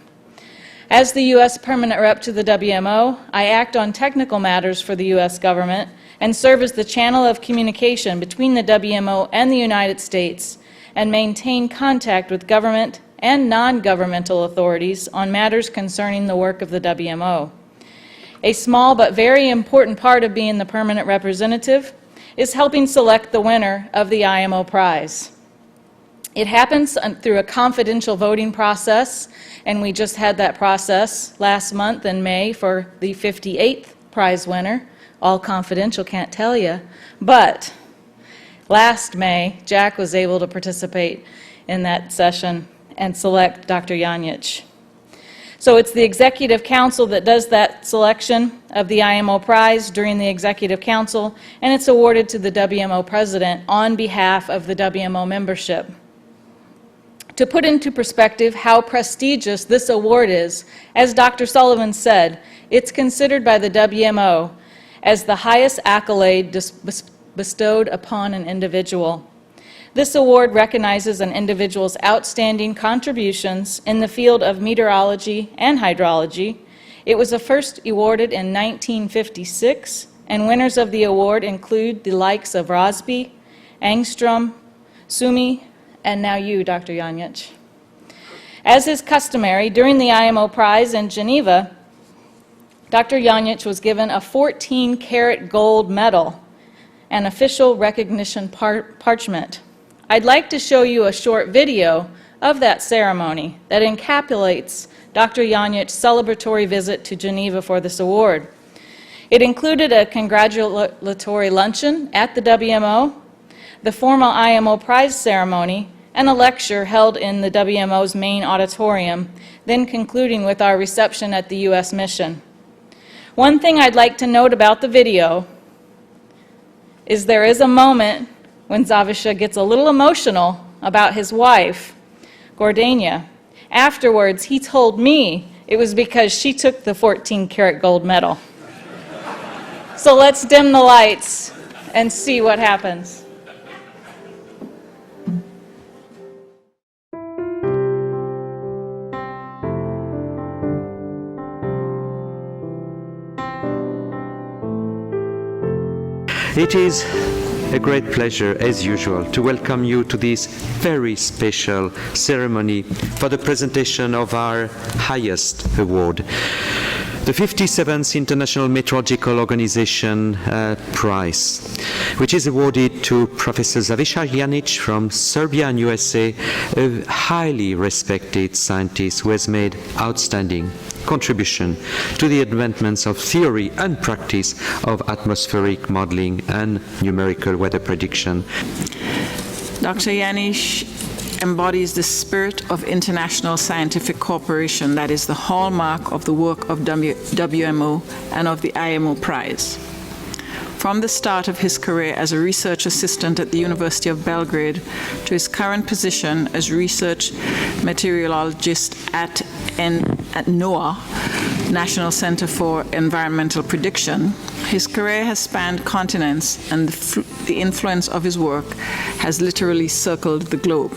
[SPEAKER 6] As the U.S. permanent rep to the WMO, I act on technical matters for the U.S. government and serve as the channel of communication between the WMO and the United States and maintain contact with government and non-governmental authorities on matters concerning the work of the WMO. A small but very important part of being the permanent representative is helping select the winner of the IMO Prize. It happens through a confidential voting process, and we just had that process last month in May for the 58th prize winner. All confidential, can't tell you. But last May, Jack was able to participate in that session and select Dr. Janjic. So it's the Executive Council that does that selection of the IMO Prize during the Executive Council, and it's awarded to the WMO President on behalf of the WMO membership. To put into perspective how prestigious this award is, as Dr. Sullivan said, it's considered by the WMO as the highest accolade bestowed upon an individual. This award recognizes an individual's outstanding contributions in the field of meteorology and hydrology. It was first awarded in 1956, and winners of the award include the likes of Rosby, Angstrom, Sumi, and now you, Dr. Janjic. As is customary, during the IMO Prize in Geneva, Dr. Janjic was given a 14-karat gold medal, an official recognition parchment. I'd like to show you a short video of that ceremony that encapsulates Dr. Janjic's celebratory visit to Geneva for this award. It included a congratulatory luncheon at the WMO, the formal IMO Prize ceremony, and a lecture held in the WMO's main auditorium, then concluding with our reception at the U.S. mission. One thing I'd like to note about the video is there is a moment when Zaviša gets a little emotional about his wife, Gordania. Afterwards, he told me it was because she took the 14-karat gold medal. So let's dim the lights and see what happens.
[SPEAKER 7] It is a great pleasure, as usual, to welcome you to this very special ceremony for the presentation of our highest award, the 57th International Meteorological Organization Prize, which is awarded to Professor Zaviša Janjic from Serbia and USA, a highly respected scientist who has made outstanding contribution to the advancements of theory and practice of atmospheric modeling and numerical weather prediction.
[SPEAKER 8] Dr. Janjič embodies the spirit of international scientific cooperation that is the hallmark of the work of WMO and of the IMO Prize. From the start of his career as a research assistant at the University of Belgrade to his current position as research meteorologist at NOAA, National Center for Environmental Prediction, his career has spanned continents, and the influence of his work has literally circled the globe.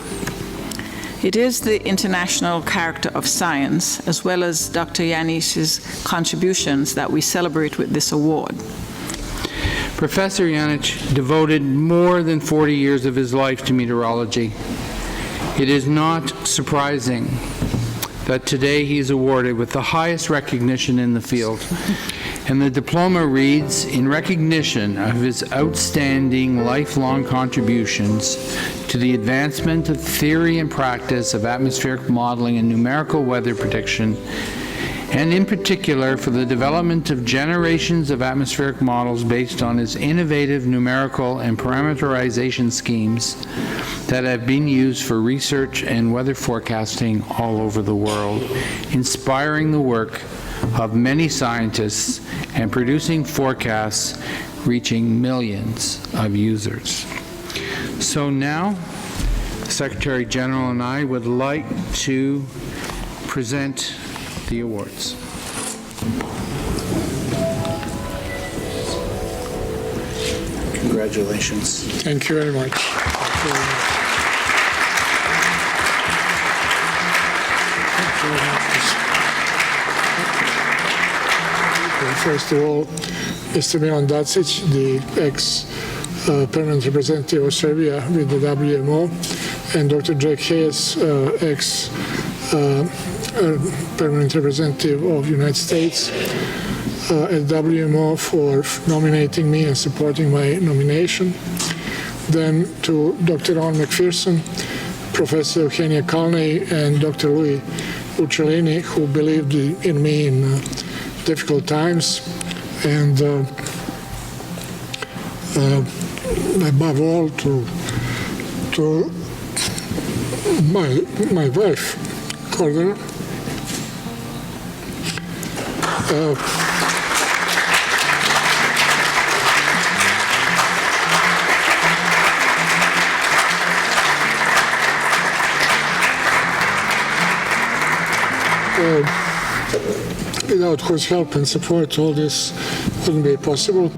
[SPEAKER 8] It is the international character of science, as well as Dr. Janjic's contributions, that we celebrate with this award.
[SPEAKER 9] Professor Janjič devoted more than 40 years of his life to meteorology. It is not surprising that today he is awarded with the highest recognition in the field. And the diploma reads, in recognition of his outstanding lifelong contributions to the advancement of theory and practice of atmospheric modeling and numerical weather prediction, and in particular for the development of generations of atmospheric models based on his innovative numerical and parameterization schemes that have been used for research and weather forecasting all over the world, inspiring the work of many scientists and producing forecasts reaching millions of users. So now, the Secretary General and I would like to present the awards.
[SPEAKER 10] Congratulations.
[SPEAKER 11] Thank you very much. First of all, Mr. Milan Dacic, the ex-permanent representative of Serbia with the WMO, and Dr. Jack Hayes, ex-permanent representative of the United States at WMO, for nominating me and supporting my nomination. Then to Dr. Ron McPherson, Professor Eugenia Kalney, and Dr. Louis Uccellini, who believed in me in difficult times, and above all to my wife, Cordero. Without whose help and support, all this wouldn't be possible.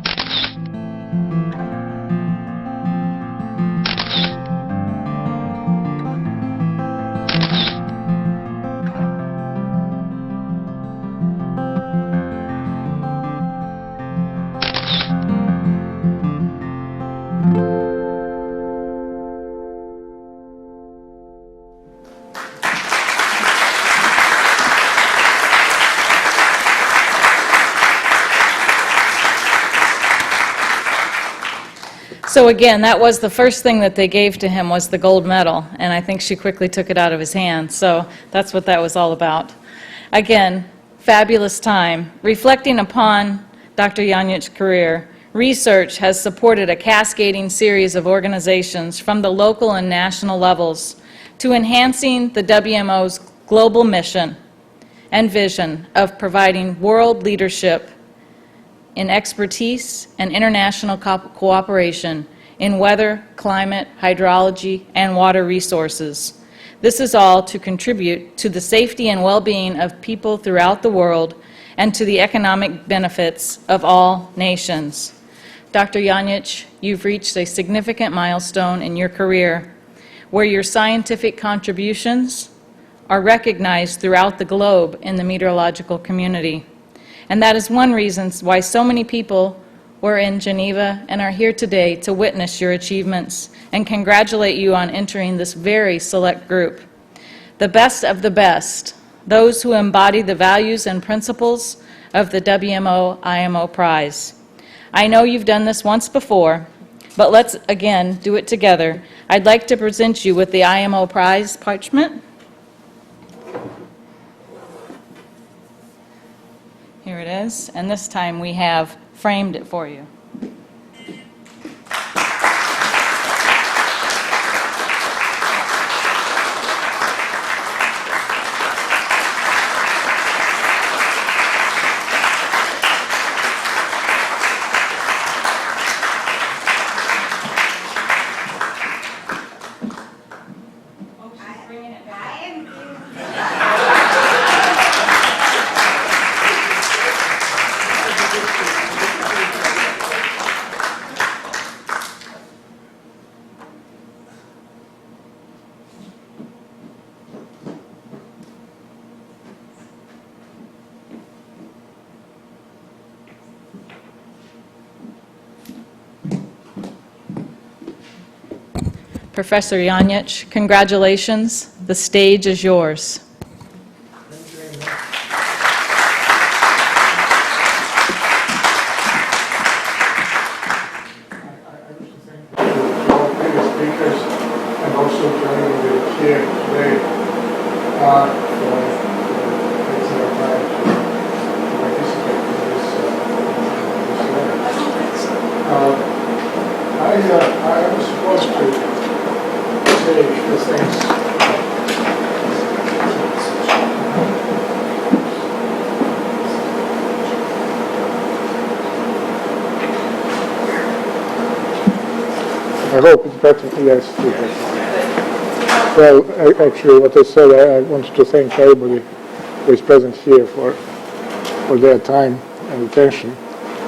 [SPEAKER 6] So again, that was the first thing that they gave to him, was the gold medal, and I think she quickly took it out of his hand. So that's what that was all about. Again, fabulous time. Reflecting upon Dr. Janjic's career, research has supported a cascading series of organizations from the local and national levels to enhancing the WMO's global mission and vision of providing world leadership in expertise and international cooperation in weather, climate, hydrology, and water resources. This is all to contribute to the safety and well-being of people throughout the world and to the economic benefits of all nations. Dr. Janjic, you've reached a significant milestone in your career where your scientific contributions are recognized throughout the globe in the meteorological community. And that is one reason why so many people were in Geneva and are here today to witness your achievements and congratulate you on entering this very select group. The best of the best, those who embody the values and principles of the WMO-IMO Prize. I know you've done this once before, but let's again do it together. I'd like to present you with the IMO Prize parchment. Here it is, and this time we have framed it for you. Professor Janjic, congratulations. The stage is yours.
[SPEAKER 11] Speakers and also joining me here today for taking their time to participate in this event. I was supposed to say the things. I hope it's better. Yes. Well, actually, what I said, I wanted to thank everybody who is present here for their time and attention,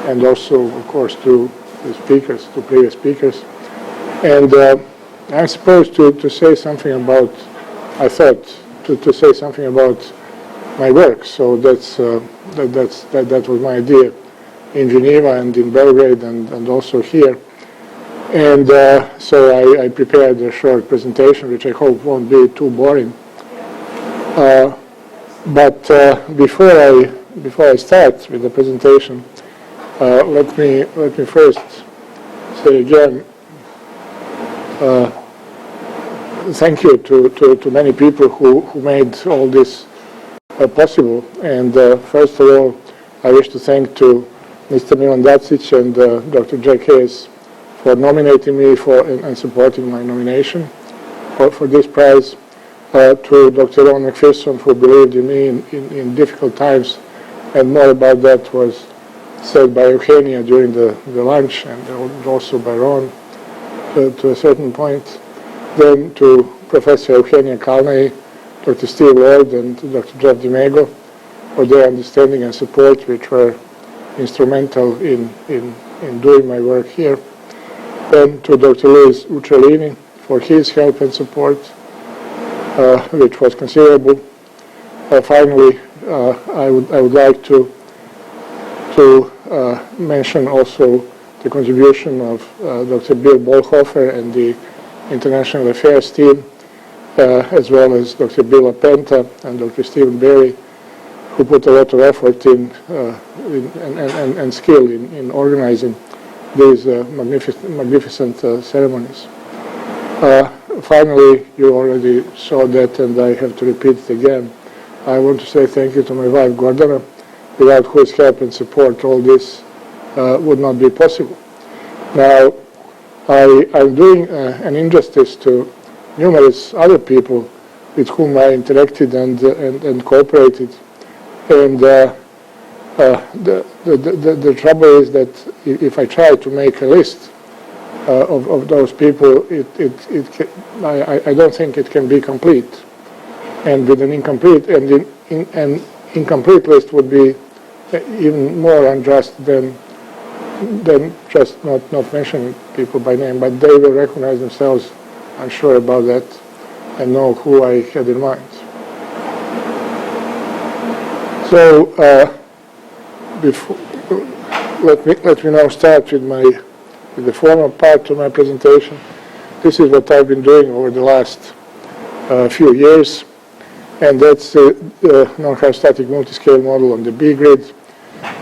[SPEAKER 11] and also, of course, to the speakers, to previous speakers. And I'm supposed to say something about, I thought, to say something about my work. So that was my idea in Geneva and in Belgrade and also here. And so I prepared a short presentation, which I hope won't be too boring. But before I start with the presentation, let me first say again, thank you to many people who made all this possible. And first of all, I wish to thank to Mr. Milan Dacic and Dr. Jack Hayes for nominating me and supporting my nomination for this prize, to Dr. Ron McPherson, who believed in me in difficult times, and more about that was said by Eugenia during the lunch, and also by Ron to a certain point. Then to Professor Eugenia Kalnay, Dr. Steve Lloyd, and Dr. Jeff DiMego for their understanding and support, which were instrumental in doing my work here. Then to Dr. Luis Uccellini for his help and support, which was considerable. Finally, I would like to mention also the contribution of Dr. Bill Bolhofer and the International Affairs team, as well as Dr. Bill Apenta and Dr. Stephen Berry, who put a lot of effort and skill in organizing these magnificent ceremonies. Finally, you already saw that, and I have to repeat it again. I want to say thank you to my wife, Gordana, without whose help and support all this would not be possible. Now, I'm doing an injustice to numerous other people with whom I interacted and cooperated, and the trouble is that if I try to make a list of those people, I don't think it can be complete. And with an incomplete, an incomplete list would be even more unjust than just not mentioning people by name. But they will recognize themselves, I'm sure about that, and know who I had in mind. So, let me now start with the formal part of my presentation. This is what I've been doing over the last few years, and that's the non-hydrostatic multiscale model on the B grid,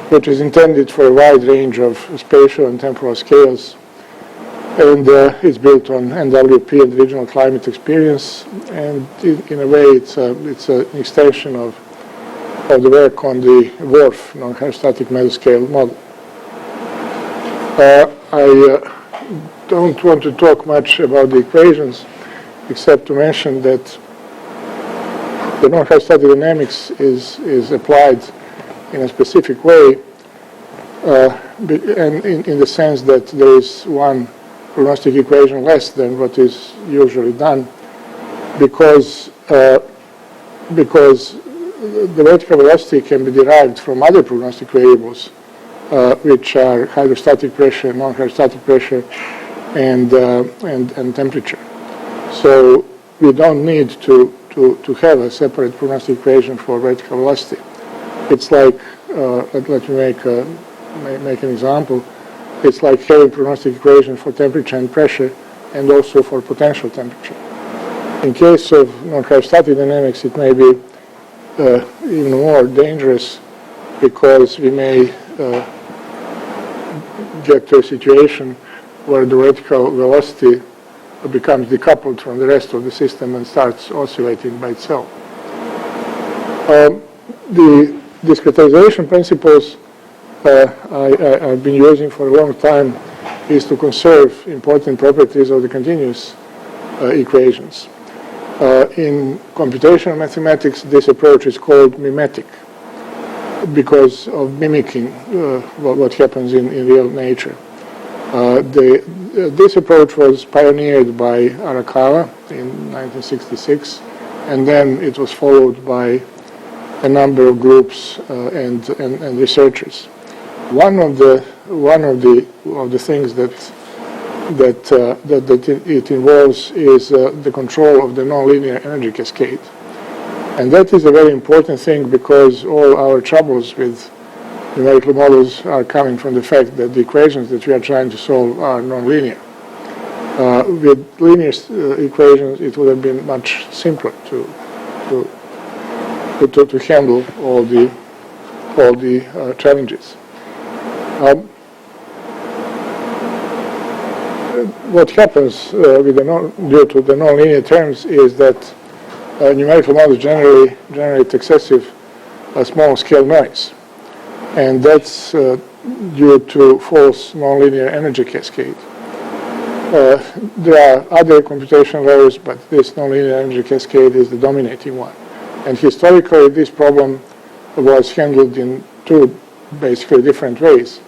[SPEAKER 11] which is intended for a wide range of spatial and temporal scales, and it's built on NWP and regional climate experience, and in a way it's an extension of the work on the WRF, non-hydrostatic mesoscale model. I don't want to talk much about the equations, except to mention that the non-hydrostatic dynamics is applied in a specific way, and in the sense that there is one prognostic equation less than what is usually done, because the vertical velocity can be derived from other prognostic variables, which are hydrostatic pressure, non-hydrostatic pressure, and temperature. So we don't need to have a separate prognostic equation for vertical velocity. It's like, let me make an example. It's like having prognostic equation for temperature and pressure, and also for potential temperature. In case of non-hydrostatic dynamics, it may be even more dangerous, because we may get to a situation where the vertical velocity becomes decoupled from the rest of the system and starts oscillating by itself. The discretization principles I've been using for a long time is to conserve important properties of the continuous equations. In computational mathematics, this approach is called mimetic, because of mimicking what happens in real nature. This approach was pioneered by Arakawa in 1966, and then it was followed by a number of groups and researchers. One of the things that it involves is the control of the nonlinear energy cascade. And that is a very important thing, because all our troubles with numerical models are coming from the fact that the equations that we are trying to solve are nonlinear. With linear equations, it would have been much simpler to handle all the challenges. What happens due to the nonlinear terms is that numerical models generate excessive small scale noise, and that's due to false nonlinear energy cascade. There are other computational errors, but this nonlinear energy cascade is the dominating one. And historically, this problem was handled in two basically different ways.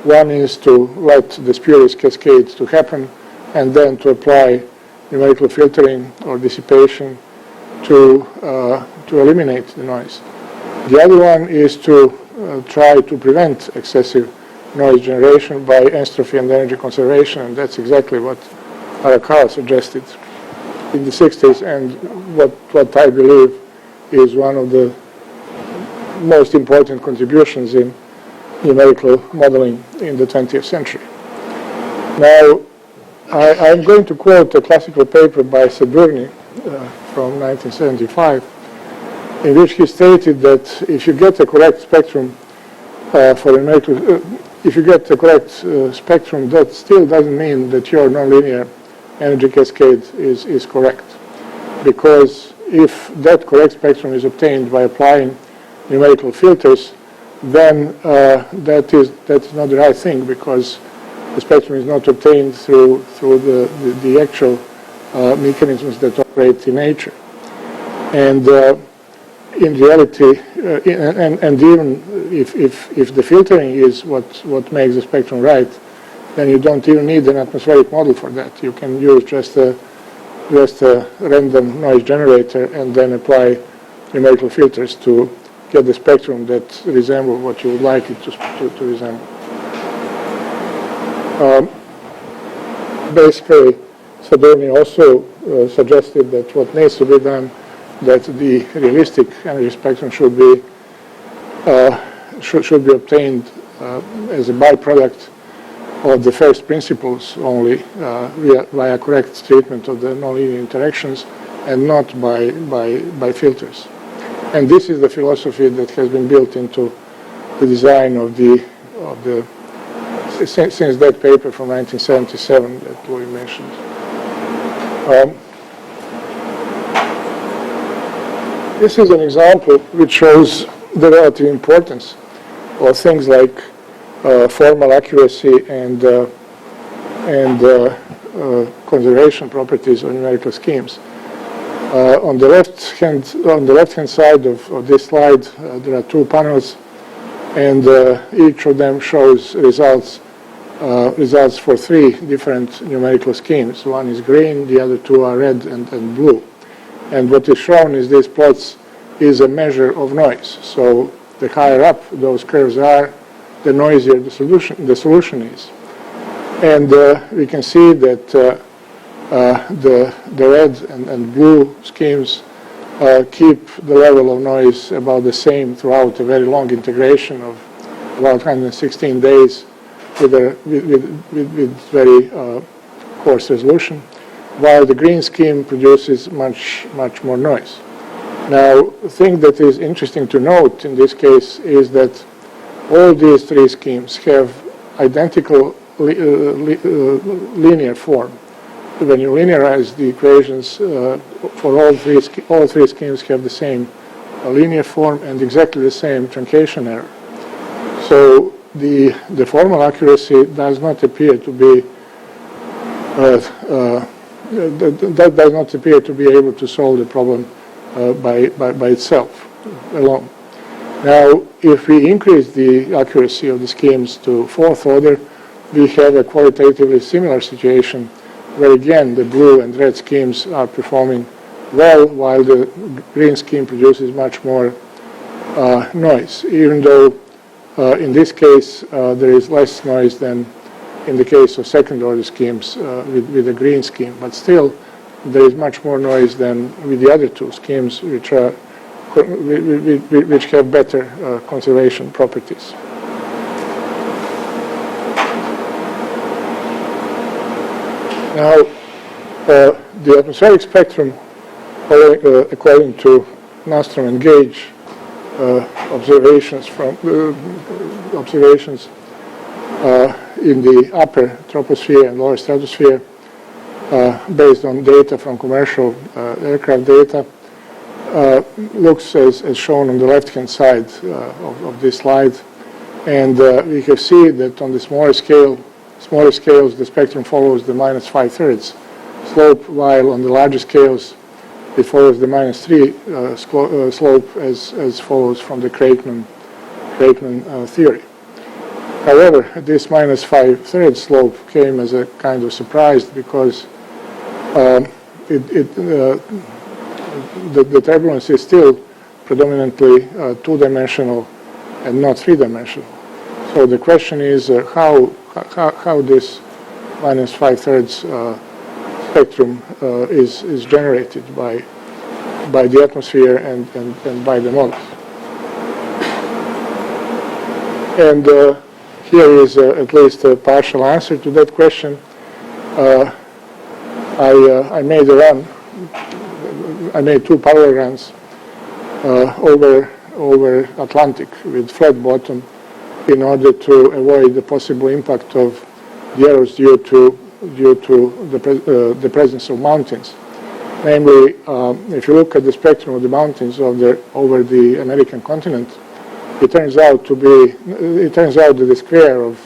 [SPEAKER 11] One is to let the spurious cascades to happen, and then to apply numerical filtering or dissipation to eliminate the noise. The other one is to try to prevent excessive noise generation by entropy and energy conservation, and that's exactly what Arakawa suggested in the 60s, and what I believe is one of the most important contributions in numerical modeling in the 20th century. Now, I'm going to quote a classical paper by Sedurny from 1975, in which he stated that if you get a correct spectrum for a numerical, if you get the correct spectrum, that still doesn't mean that your nonlinear energy cascade is correct, because if that correct spectrum is obtained by applying numerical filters, then that is not the right thing, because the spectrum is not obtained through the actual mechanisms that operate in nature. And in reality, and even if the filtering is what makes the spectrum right, then you don't even need an atmospheric model for that. You can use just a random noise generator and then apply numerical filters to get the spectrum that resemble what you would like it to resemble. Basically, Sedurny also suggested that what needs to be done, that the realistic energy spectrum should be obtained as a byproduct of the first principles only via correct treatment of the nonlinear interactions and not by filters. And this is the philosophy that has been built into the design of the since that paper from 1977 that Louis mentioned. This is an example which shows the relative importance of things like formal accuracy and conservation properties of numerical schemes. On the left-hand side of this slide, there are two panels, and each of them shows results for three different numerical schemes. One is green, the other two are red and blue. And what is shown is these plots is a measure of noise. So the higher up those curves are, the noisier the solution is. And we can see that the red and blue schemes keep the level of noise about the same throughout a very long integration of about 116 days with very coarse resolution, while the green scheme produces much more noise. Now, the thing that is interesting to note in this case is that all these three schemes have identical linear form. When you linearize the equations for all three schemes have the same linear form and exactly the same truncation error. So the formal accuracy does not appear to be that does not appear to be able to solve the problem by itself alone. Now, if we increase the accuracy of the schemes to fourth order, we have a qualitatively similar situation where again the blue and red schemes are performing well while the green scheme produces much more noise, even though in this case there is less noise than in the case of second order schemes with the green scheme, but still there is much more noise than with the other two schemes which have better conservation properties. Now, the atmospheric spectrum, according to Nastrom and Gage observations in the upper troposphere and lower stratosphere, based on data from commercial aircraft data, looks as shown on the left-hand side of this slide. And we can see that on the smaller scales, the spectrum follows the -5/3 slope, while on the larger scales, it follows the -3 slope as follows from the Craigman theory. However, this -5/3 slope came as a kind of surprise because the turbulence is still predominantly two-dimensional and not three-dimensional. So the question is how this -5/3 spectrum is generated by the atmosphere and by the models. And here is at least a partial answer to that question. I made a run. I made two parallel runs over Atlantic with flat bottom in order to avoid the possible impact of the errors due to the presence of mountains. Namely, if you look at the spectrum of the mountains over the American continent, it turns out that the square of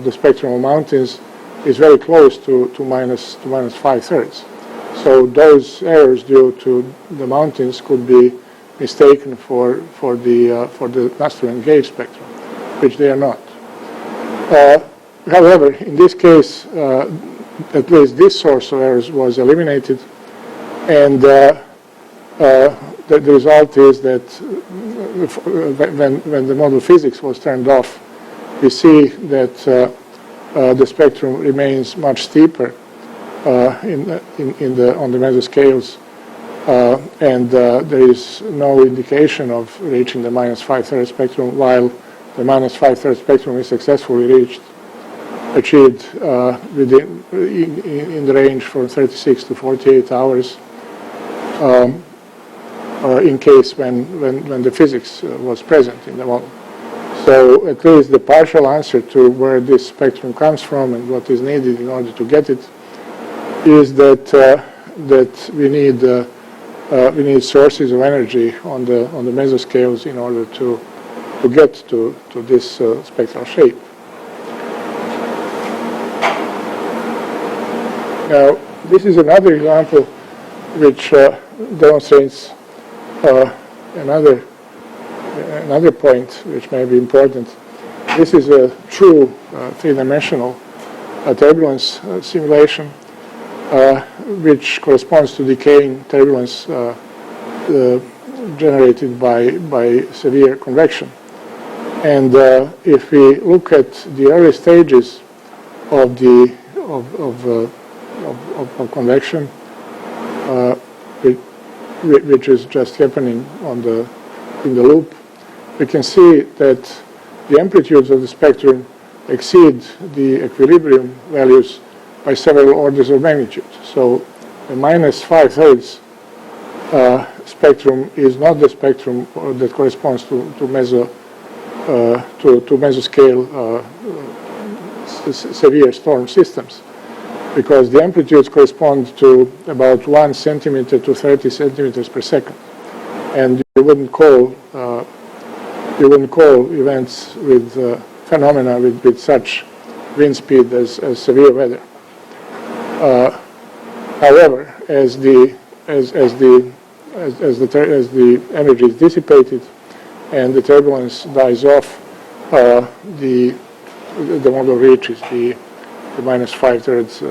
[SPEAKER 11] the spectrum of mountains is very close to -5/3. So those errors due to the mountains could be mistaken for the Nastrom and Gage spectrum, which they are not. However, in this case, at least this source of errors was eliminated, and the result is that when the model physics was turned off, we see that the spectrum remains much steeper on the mesoscales, and there is no indication of reaching the -5/3 spectrum, while the -5/3 spectrum is successfully achieved in the range from 36 to 48 hours in case when the physics was present in the model. So at least the partial answer to where this spectrum comes from and what is needed in order to get it is that we need sources of energy on the mesoscales in order to get to this spectral shape. Now, this is another example which demonstrates another point which may be important. This is a true three-dimensional turbulence simulation which corresponds to decaying turbulence generated by severe convection. And if we look at the early stages of convection, which is just happening in the loop, we can see that the amplitudes of the spectrum exceed the equilibrium values by several orders of magnitude. So the -5/3 spectrum is not the spectrum that corresponds to mesoscale severe storm systems, because the amplitudes correspond to about 1 centimeter to 30 centimeters per second, and you wouldn't call events with phenomena with such wind speed as severe weather. However, as the energy is dissipated and the turbulence dies off, the model reaches the -5/3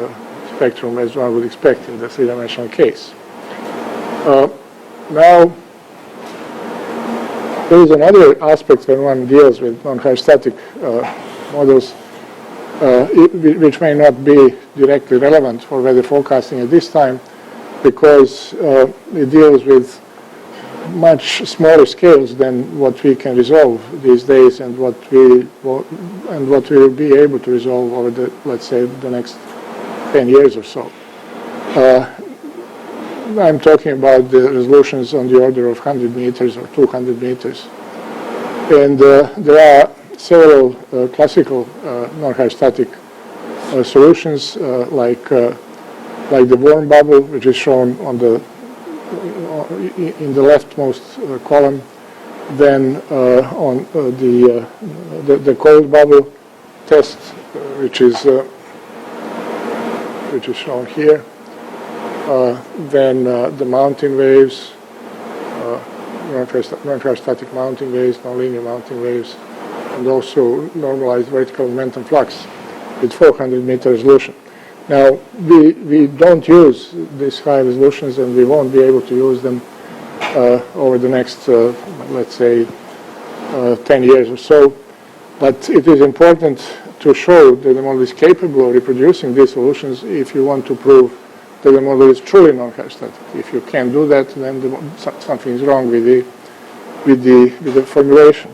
[SPEAKER 11] spectrum as one would expect in the three-dimensional case. Now, there is another aspect when one deals with non-hydrostatic models which may not be directly relevant for weather forecasting at this time, because it deals with much smaller scales than what we can resolve these days and what we will be able to resolve over the, let's say, the next 10 years or so. I'm talking about the resolutions on the order of 100 meters or 200 meters. And there are several classical non-hydrostatic solutions like the warm bubble, which is shown on in the leftmost column, then on the cold bubble test, which is shown here, then the mountain waves, non-hydrostatic mountain waves, nonlinear mountain waves, and also normalized vertical momentum flux with 400 meter resolution. Now, we don't use these high resolutions, and we won't be able to use them over the next, let's say, 10 years or so. But it is important to show that the model is capable of reproducing these solutions if you want to prove that the model is truly non-hydrostatic. If you can't do that, then something is wrong with the formulation,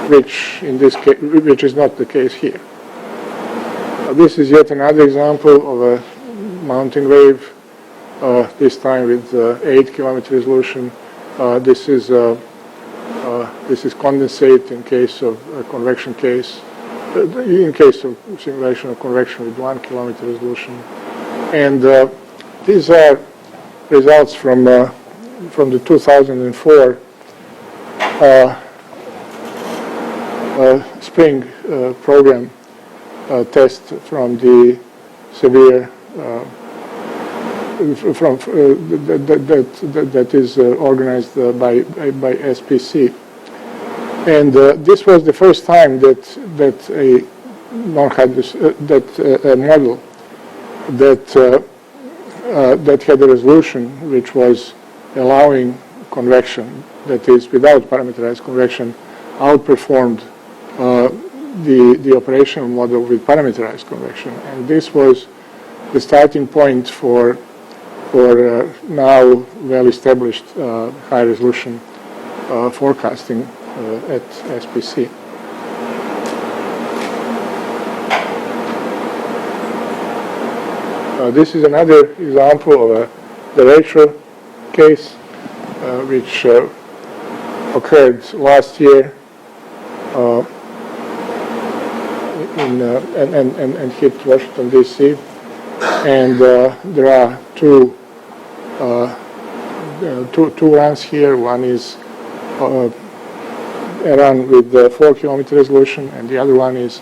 [SPEAKER 11] which in this case, which is not the case here. This is yet another example of a mountain wave, this time with 8 kilometer resolution. This is condensate in case of a convection case. In case of simulation of convection with 1 kilometer resolution. And these are results from the 2004 spring program test from the severe that is organized by SPC. And this was the first time that a model that had a resolution which was allowing convection, that is without parameterized convection, outperformed the operational model with parameterized convection. And this was the starting point for now well-established high-resolution forecasting at SPC. This is another example of a derecho case which occurred last year and hit Washington, D.C. And there are two runs here. One is a run with 4 kilometer resolution, and the other one is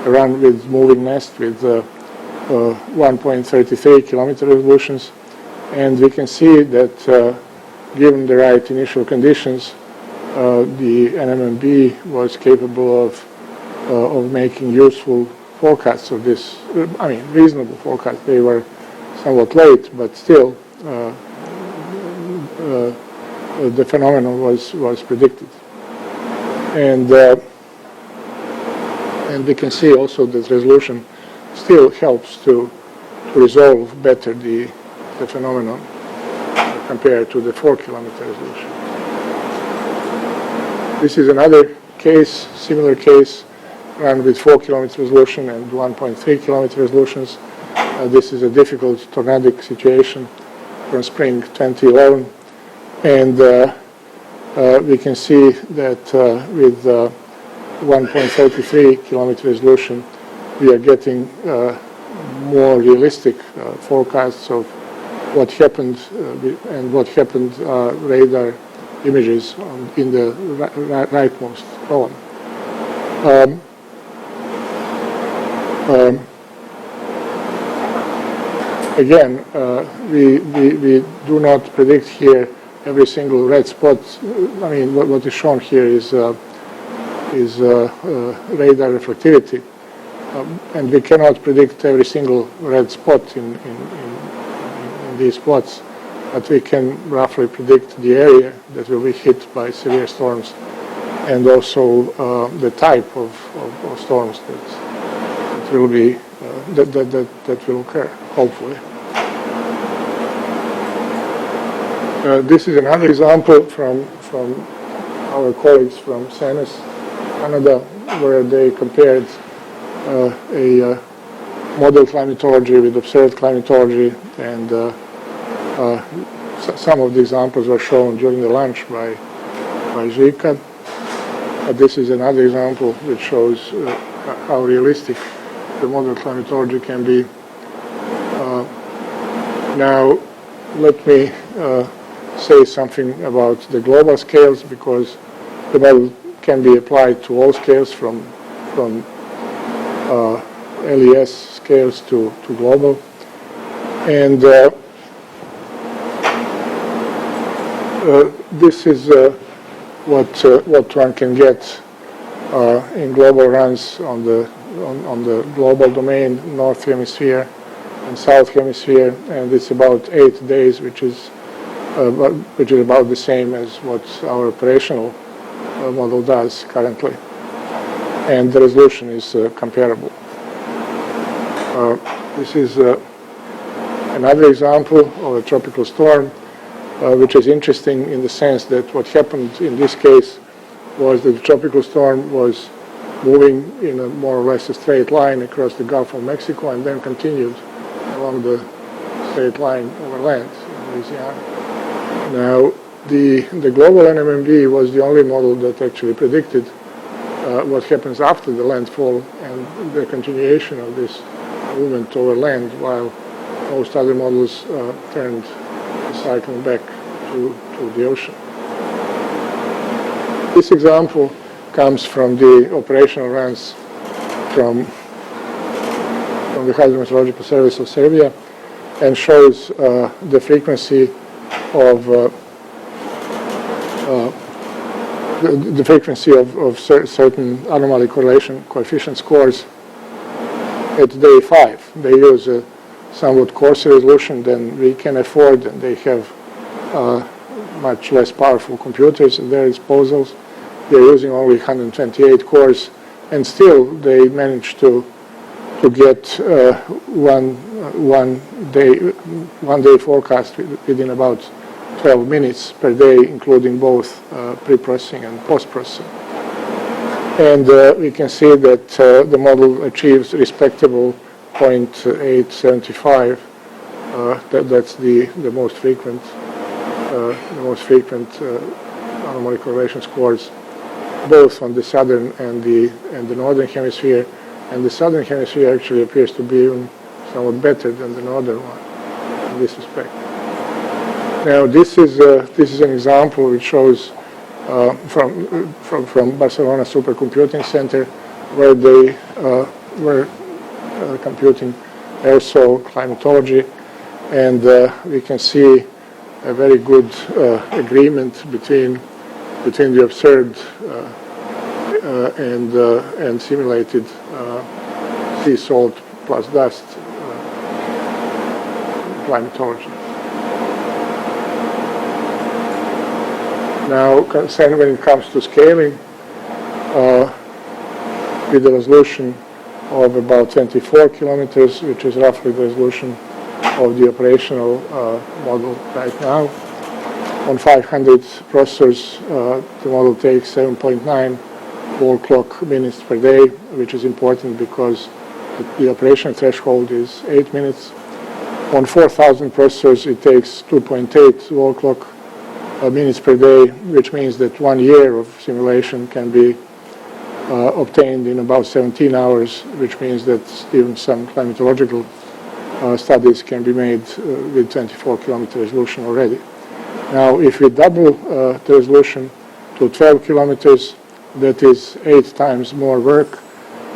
[SPEAKER 11] a run with moving nest with 1.33 kilometer resolutions. And we can see that given the right initial conditions, the NMMB was capable of making useful forecasts of this, reasonable forecasts. They were somewhat late, but still the phenomenon was predicted. And we can see also that resolution still helps to resolve better the phenomenon compared to the 4 kilometer resolution. This is another case, similar case, run with 4 kilometer resolution and 1.3 kilometer resolutions. This is a difficult tornadic situation from spring 2011. And we can see that with 1.33 kilometer resolution, we are getting more realistic forecasts of what happened and what happened radar images in the rightmost column. Again, we do not predict here every single red spot. What is shown here is radar reflectivity, and we cannot predict every single red spot in these plots, but we can roughly predict the area that will be hit by severe storms, and also the type of storms that will be that will occur, hopefully. This is another example from our colleagues from SANUS, Canada, where they compared a model climatology with observed climatology, and some of the examples were shown during the lunch by Zika. This is another example which shows how realistic the model climatology can be. Now, let me say something about the global scales, because the model can be applied to all scales from LES scales to global. And this is what one can get in global runs on the global domain, North Hemisphere and South Hemisphere, and it's about 8 days, which is about the same as what our operational model does currently, and the resolution is comparable. This is another example of a tropical storm, which is interesting in the sense that what happened in this case was that the tropical storm was moving in a more or less a straight line across the Gulf of Mexico and then continued along the straight line over land in Louisiana. Now, the global NMMB was the only model that actually predicted what happens after the landfall and the continuation of this movement over land, while most other models turned the cycle back to the ocean. This example comes from the operational runs from the Hydrometeorological Service of Serbia, and shows the frequency of certain anomaly correlation coefficient scores at day 5. They use a somewhat coarser resolution than we can afford, and they have much less powerful computers at their disposal. They're using only 128 cores, and still they manage to get one day forecast within about 12 minutes per day, including both pre-processing and post-processing. And we can see that the model achieves respectable 0.875. That's the most frequent anomaly correlation scores, both on the southern and the northern hemisphere. And the southern hemisphere actually appears to be even somewhat better than the northern one in this respect. Now, this is an example which shows from Barcelona Supercomputing Center, where they were computing aerosol climatology, and we can see a very good agreement between the observed and simulated sea salt plus dust climatology. Now, when it comes to scaling, with a resolution of about 24 kilometers, which is roughly the resolution of the operational model right now. On 500 processors, the model takes 7.9 whole clock minutes per day, which is important because the operation threshold is 8 minutes. On 4,000 processors, it takes 2.8 whole clock minutes per day, which means that 1 year of simulation can be obtained in about 17 hours, which means that even some climatological studies can be made with 24 kilometer resolution already. Now, if we double the resolution to 12 kilometers, that is 8 times more work,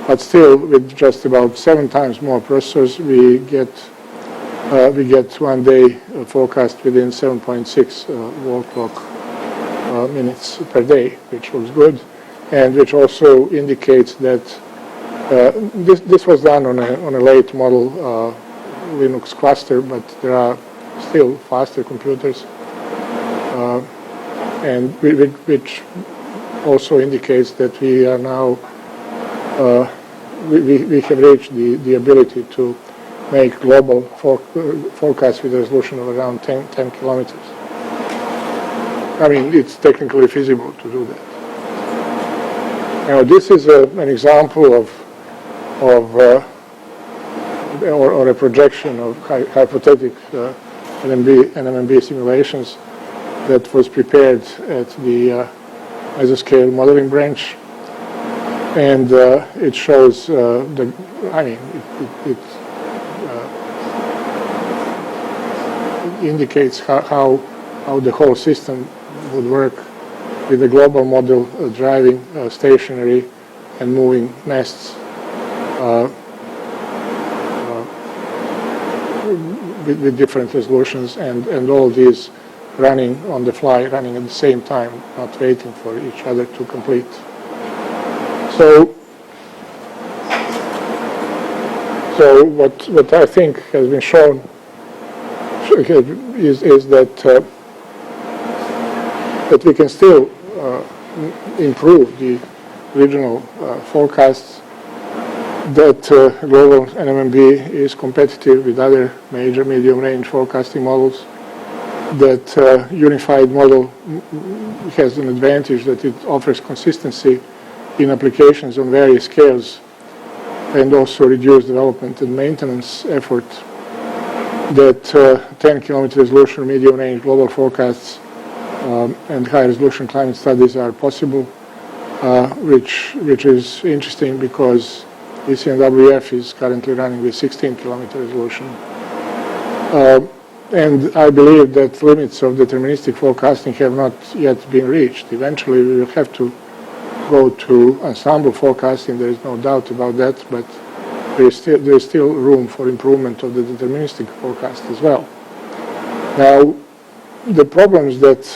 [SPEAKER 11] but still with just about 7 times more processors, we get 1 day forecast within 7.6 whole clock minutes per day, which looks good, and which also indicates that this was done on a late model Linux cluster, but there are still faster computers, and which also indicates that we are now we have reached the ability to make global forecasts with a resolution of around 10 kilometers. I mean, it's technically feasible to do that. Now, this is an example of or a projection of hypothetical NMB simulations that was prepared at the mesoscale modeling branch, and it shows it indicates how the whole system would work with the global model driving stationary and moving nests with different resolutions, and all these running on the fly, running at the same time, not waiting for each other to complete. So what I think has been shown is that that we can still improve the regional forecasts, that global NMB is competitive with other major medium-range forecasting models, that unified model has an advantage that it offers consistency in applications on various scales and also reduced development and maintenance effort, that 10 kilometer resolution medium-range global forecasts and high-resolution climate studies are possible, which is interesting because ECNWF is currently running with 16 kilometer resolution. And I believe that limits of deterministic forecasting have not yet been reached. Eventually, we will have to go to ensemble forecasting, there is no doubt about that, but there is still room for improvement of the deterministic forecast as well. Now, the problems that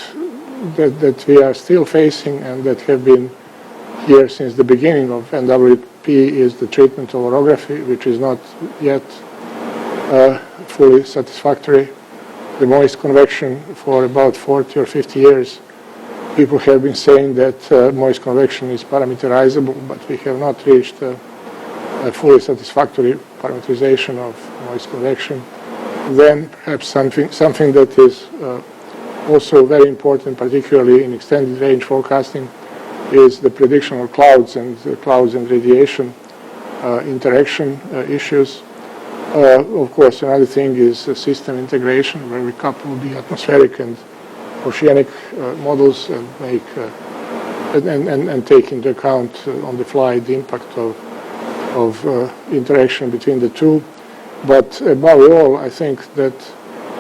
[SPEAKER 11] we are still facing and that have been here since the beginning of NWP is the treatment of orography, which is not yet fully satisfactory. The moist convection, for about 40 or 50 years, people have been saying that moist convection is parameterizable, but we have not reached a fully satisfactory parameterization of moist convection. Then perhaps something that is Also very important, particularly in extended range forecasting, is the prediction of clouds and radiation interaction issues. Of course, another thing is system integration, where we couple the atmospheric and oceanic models and make and take into account on the fly the impact of interaction between the two. But above all, I think that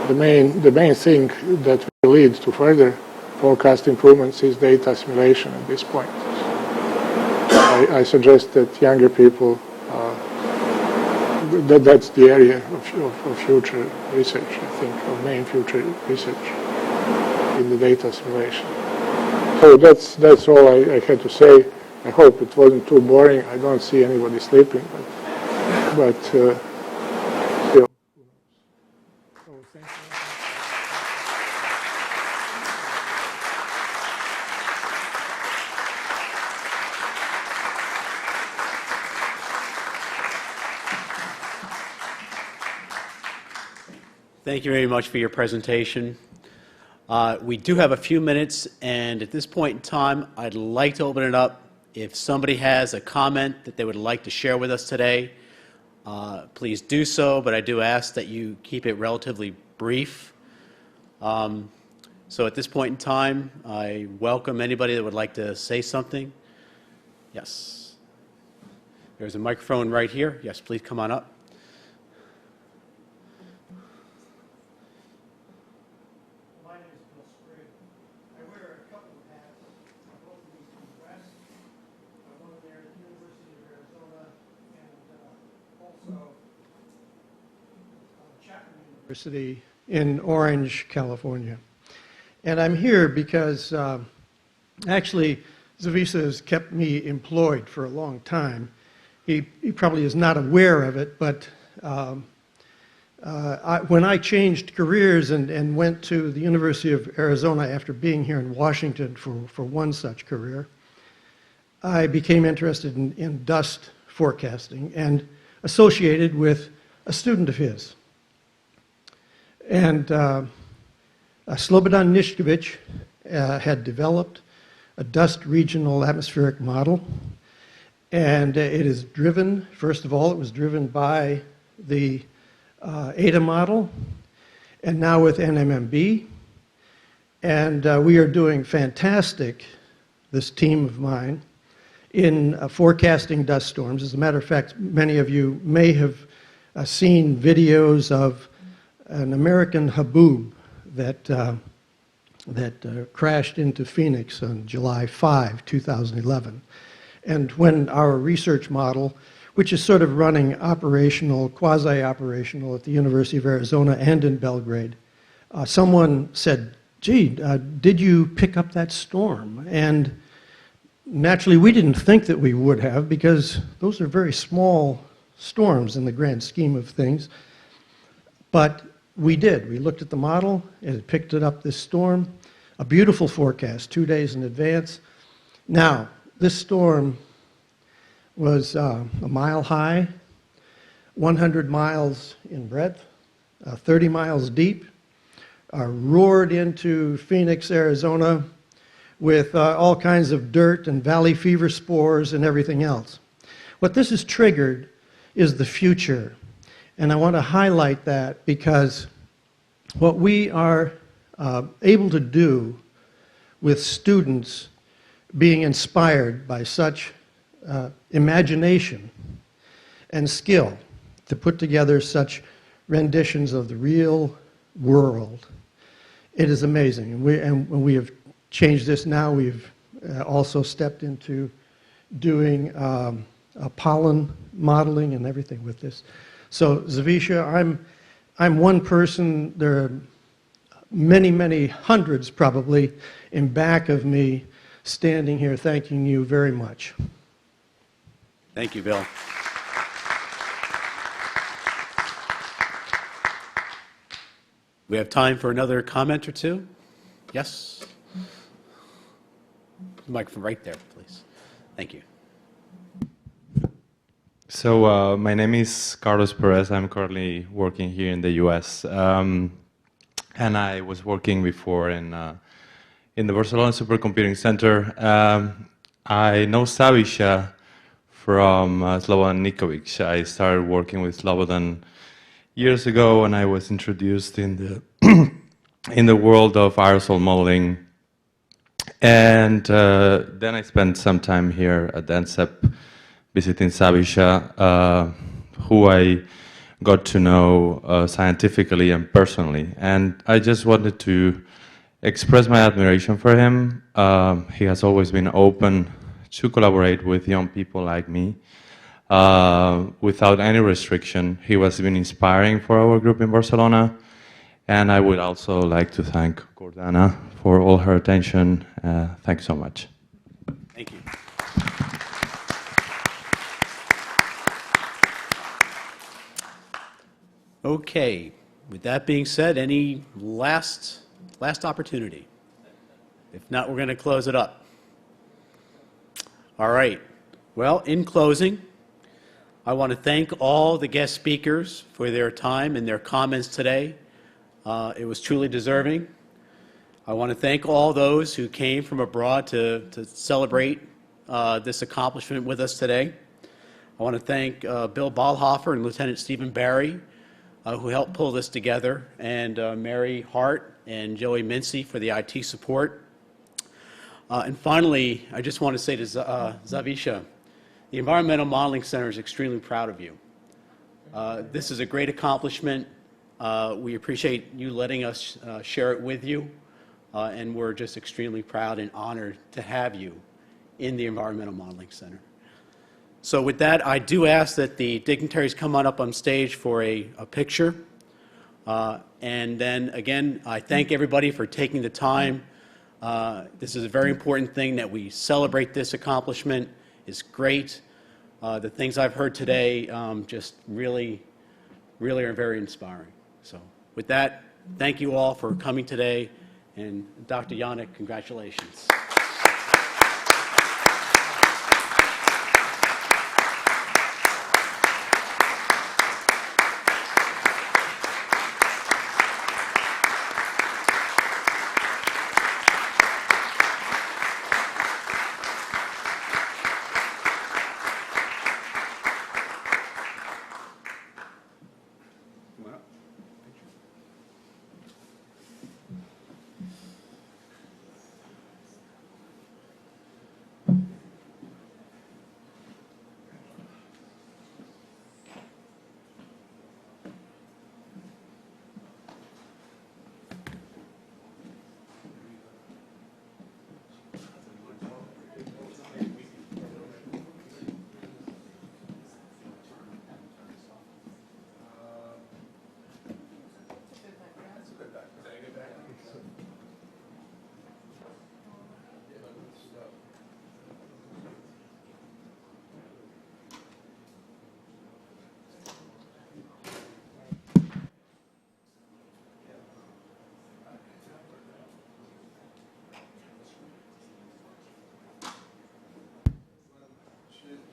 [SPEAKER 11] the main thing that will lead to further forecast improvements is data assimilation at this point. I suggest that younger people, that's the area of future research, I think, of main future research in the data assimilation. So that's all I had to say. I hope it wasn't too boring. I don't see anybody sleeping, but still. So thank you.
[SPEAKER 1] Thank you very much for your presentation. We do have a few minutes, and at this point in time, I'd like to open it up. If somebody has a comment that they would like to share with us today, please do so, but I do ask that you keep it relatively brief. So at this point in time, I welcome anybody that would like to say something. Yes. There's a microphone right here. Yes, please come on up.
[SPEAKER 10] University in Orange, California. And I'm here because actually Zaviša has kept me employed for a long time. He probably is not aware of it, but when I changed careers and went to the University of Arizona after being here in Washington for one such career, I became interested in dust forecasting and associated with a student of his. And Slobodan Nišković had developed a dust regional atmospheric model, and it is driven, first of all, it was driven by the ADA model, and now with NMMB. And we are doing fantastic, this team of mine, in forecasting dust storms. As a matter of fact, many of you may have seen videos of an American Haboob that crashed into Phoenix on July 5, 2011. And when our research model, which is sort of running operational, quasi-operational at the University of Arizona and in Belgrade, someone said, gee, did you pick up that storm? And naturally, we didn't think that we would have, because those are very small storms in the grand scheme of things. But we did. We looked at the model, and it picked it up, this storm. A beautiful forecast, 2 days in advance. Now, this storm was a mile high, 100 miles in breadth, 30 miles deep, roared into Phoenix, Arizona, with all kinds of dirt and valley fever spores and everything else. What this has triggered is the future. And I want to highlight that because what we are able to do with students being inspired by such imagination and skill to put together such renditions of the real world, it is amazing. And we have changed this now. We've also stepped into doing pollen modeling and everything with this. So Zaviša, I'm one person. There are many, many hundreds probably in back of me standing here thanking you very much.
[SPEAKER 1] Thank you, Bill. We have time for another comment or two. Yes? The microphone right there, please. Thank you.
[SPEAKER 12] So my name is Carlos Perez. I'm currently working here in the U.S. and I was working before in the Barcelona Supercomputing Center. I know Zaviša from Slobodan Nikovic. I started working with Slobodan years ago, and I was introduced in the in the world of aerosol modeling. And then I spent some time here at the NCEP visiting Zaviša, who I got to know scientifically and personally. And I just wanted to express my admiration for him. He has always been open to collaborate with young people like me without any restriction. He has been inspiring for our group in Barcelona. And I would also like to thank Gordana for all her attention. Thanks so much.
[SPEAKER 1] Thank you. Okay, with that being said, any last opportunity? If not, we're going to close it up. All right. Well, in closing, I want to thank all the guest speakers for their time and their comments today. It was truly deserving. I want to thank all those who came from abroad to celebrate this accomplishment with us today. I want to thank Bill Ballhofer and Lieutenant Stephen Barry, who helped pull this together, and Mary Hart and Joey Mincy for the IT support. And finally, I just want to say to Zaviša, the Environmental Modeling Center is extremely proud of you. This is a great accomplishment. We appreciate you letting us share it with you, and we're just extremely proud and honored to have you in the Environmental Modeling Center. So with that, I do ask that the dignitaries come on up on stage for a picture. And then again, I thank everybody for taking the time. This is a very important thing that we celebrate this accomplishment. It's great. The things I've heard today just really are very inspiring. So with that, thank you all for coming today. And Dr. Janjic, congratulations.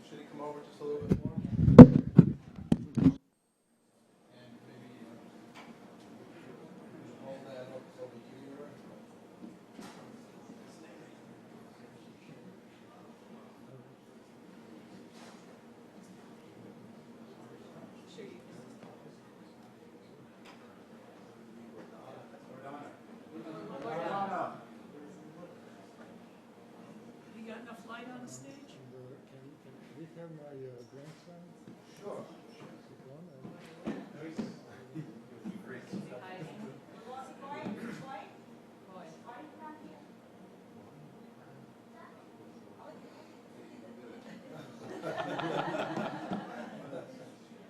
[SPEAKER 3] Should he come over just a little bit more?
[SPEAKER 2] You got enough light on the stage?
[SPEAKER 11] Can we have my grandson?
[SPEAKER 3] Sure.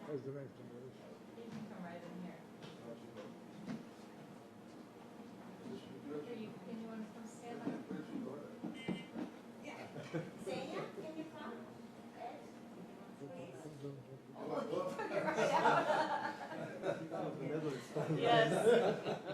[SPEAKER 11] That's the next generation.
[SPEAKER 2] Yes.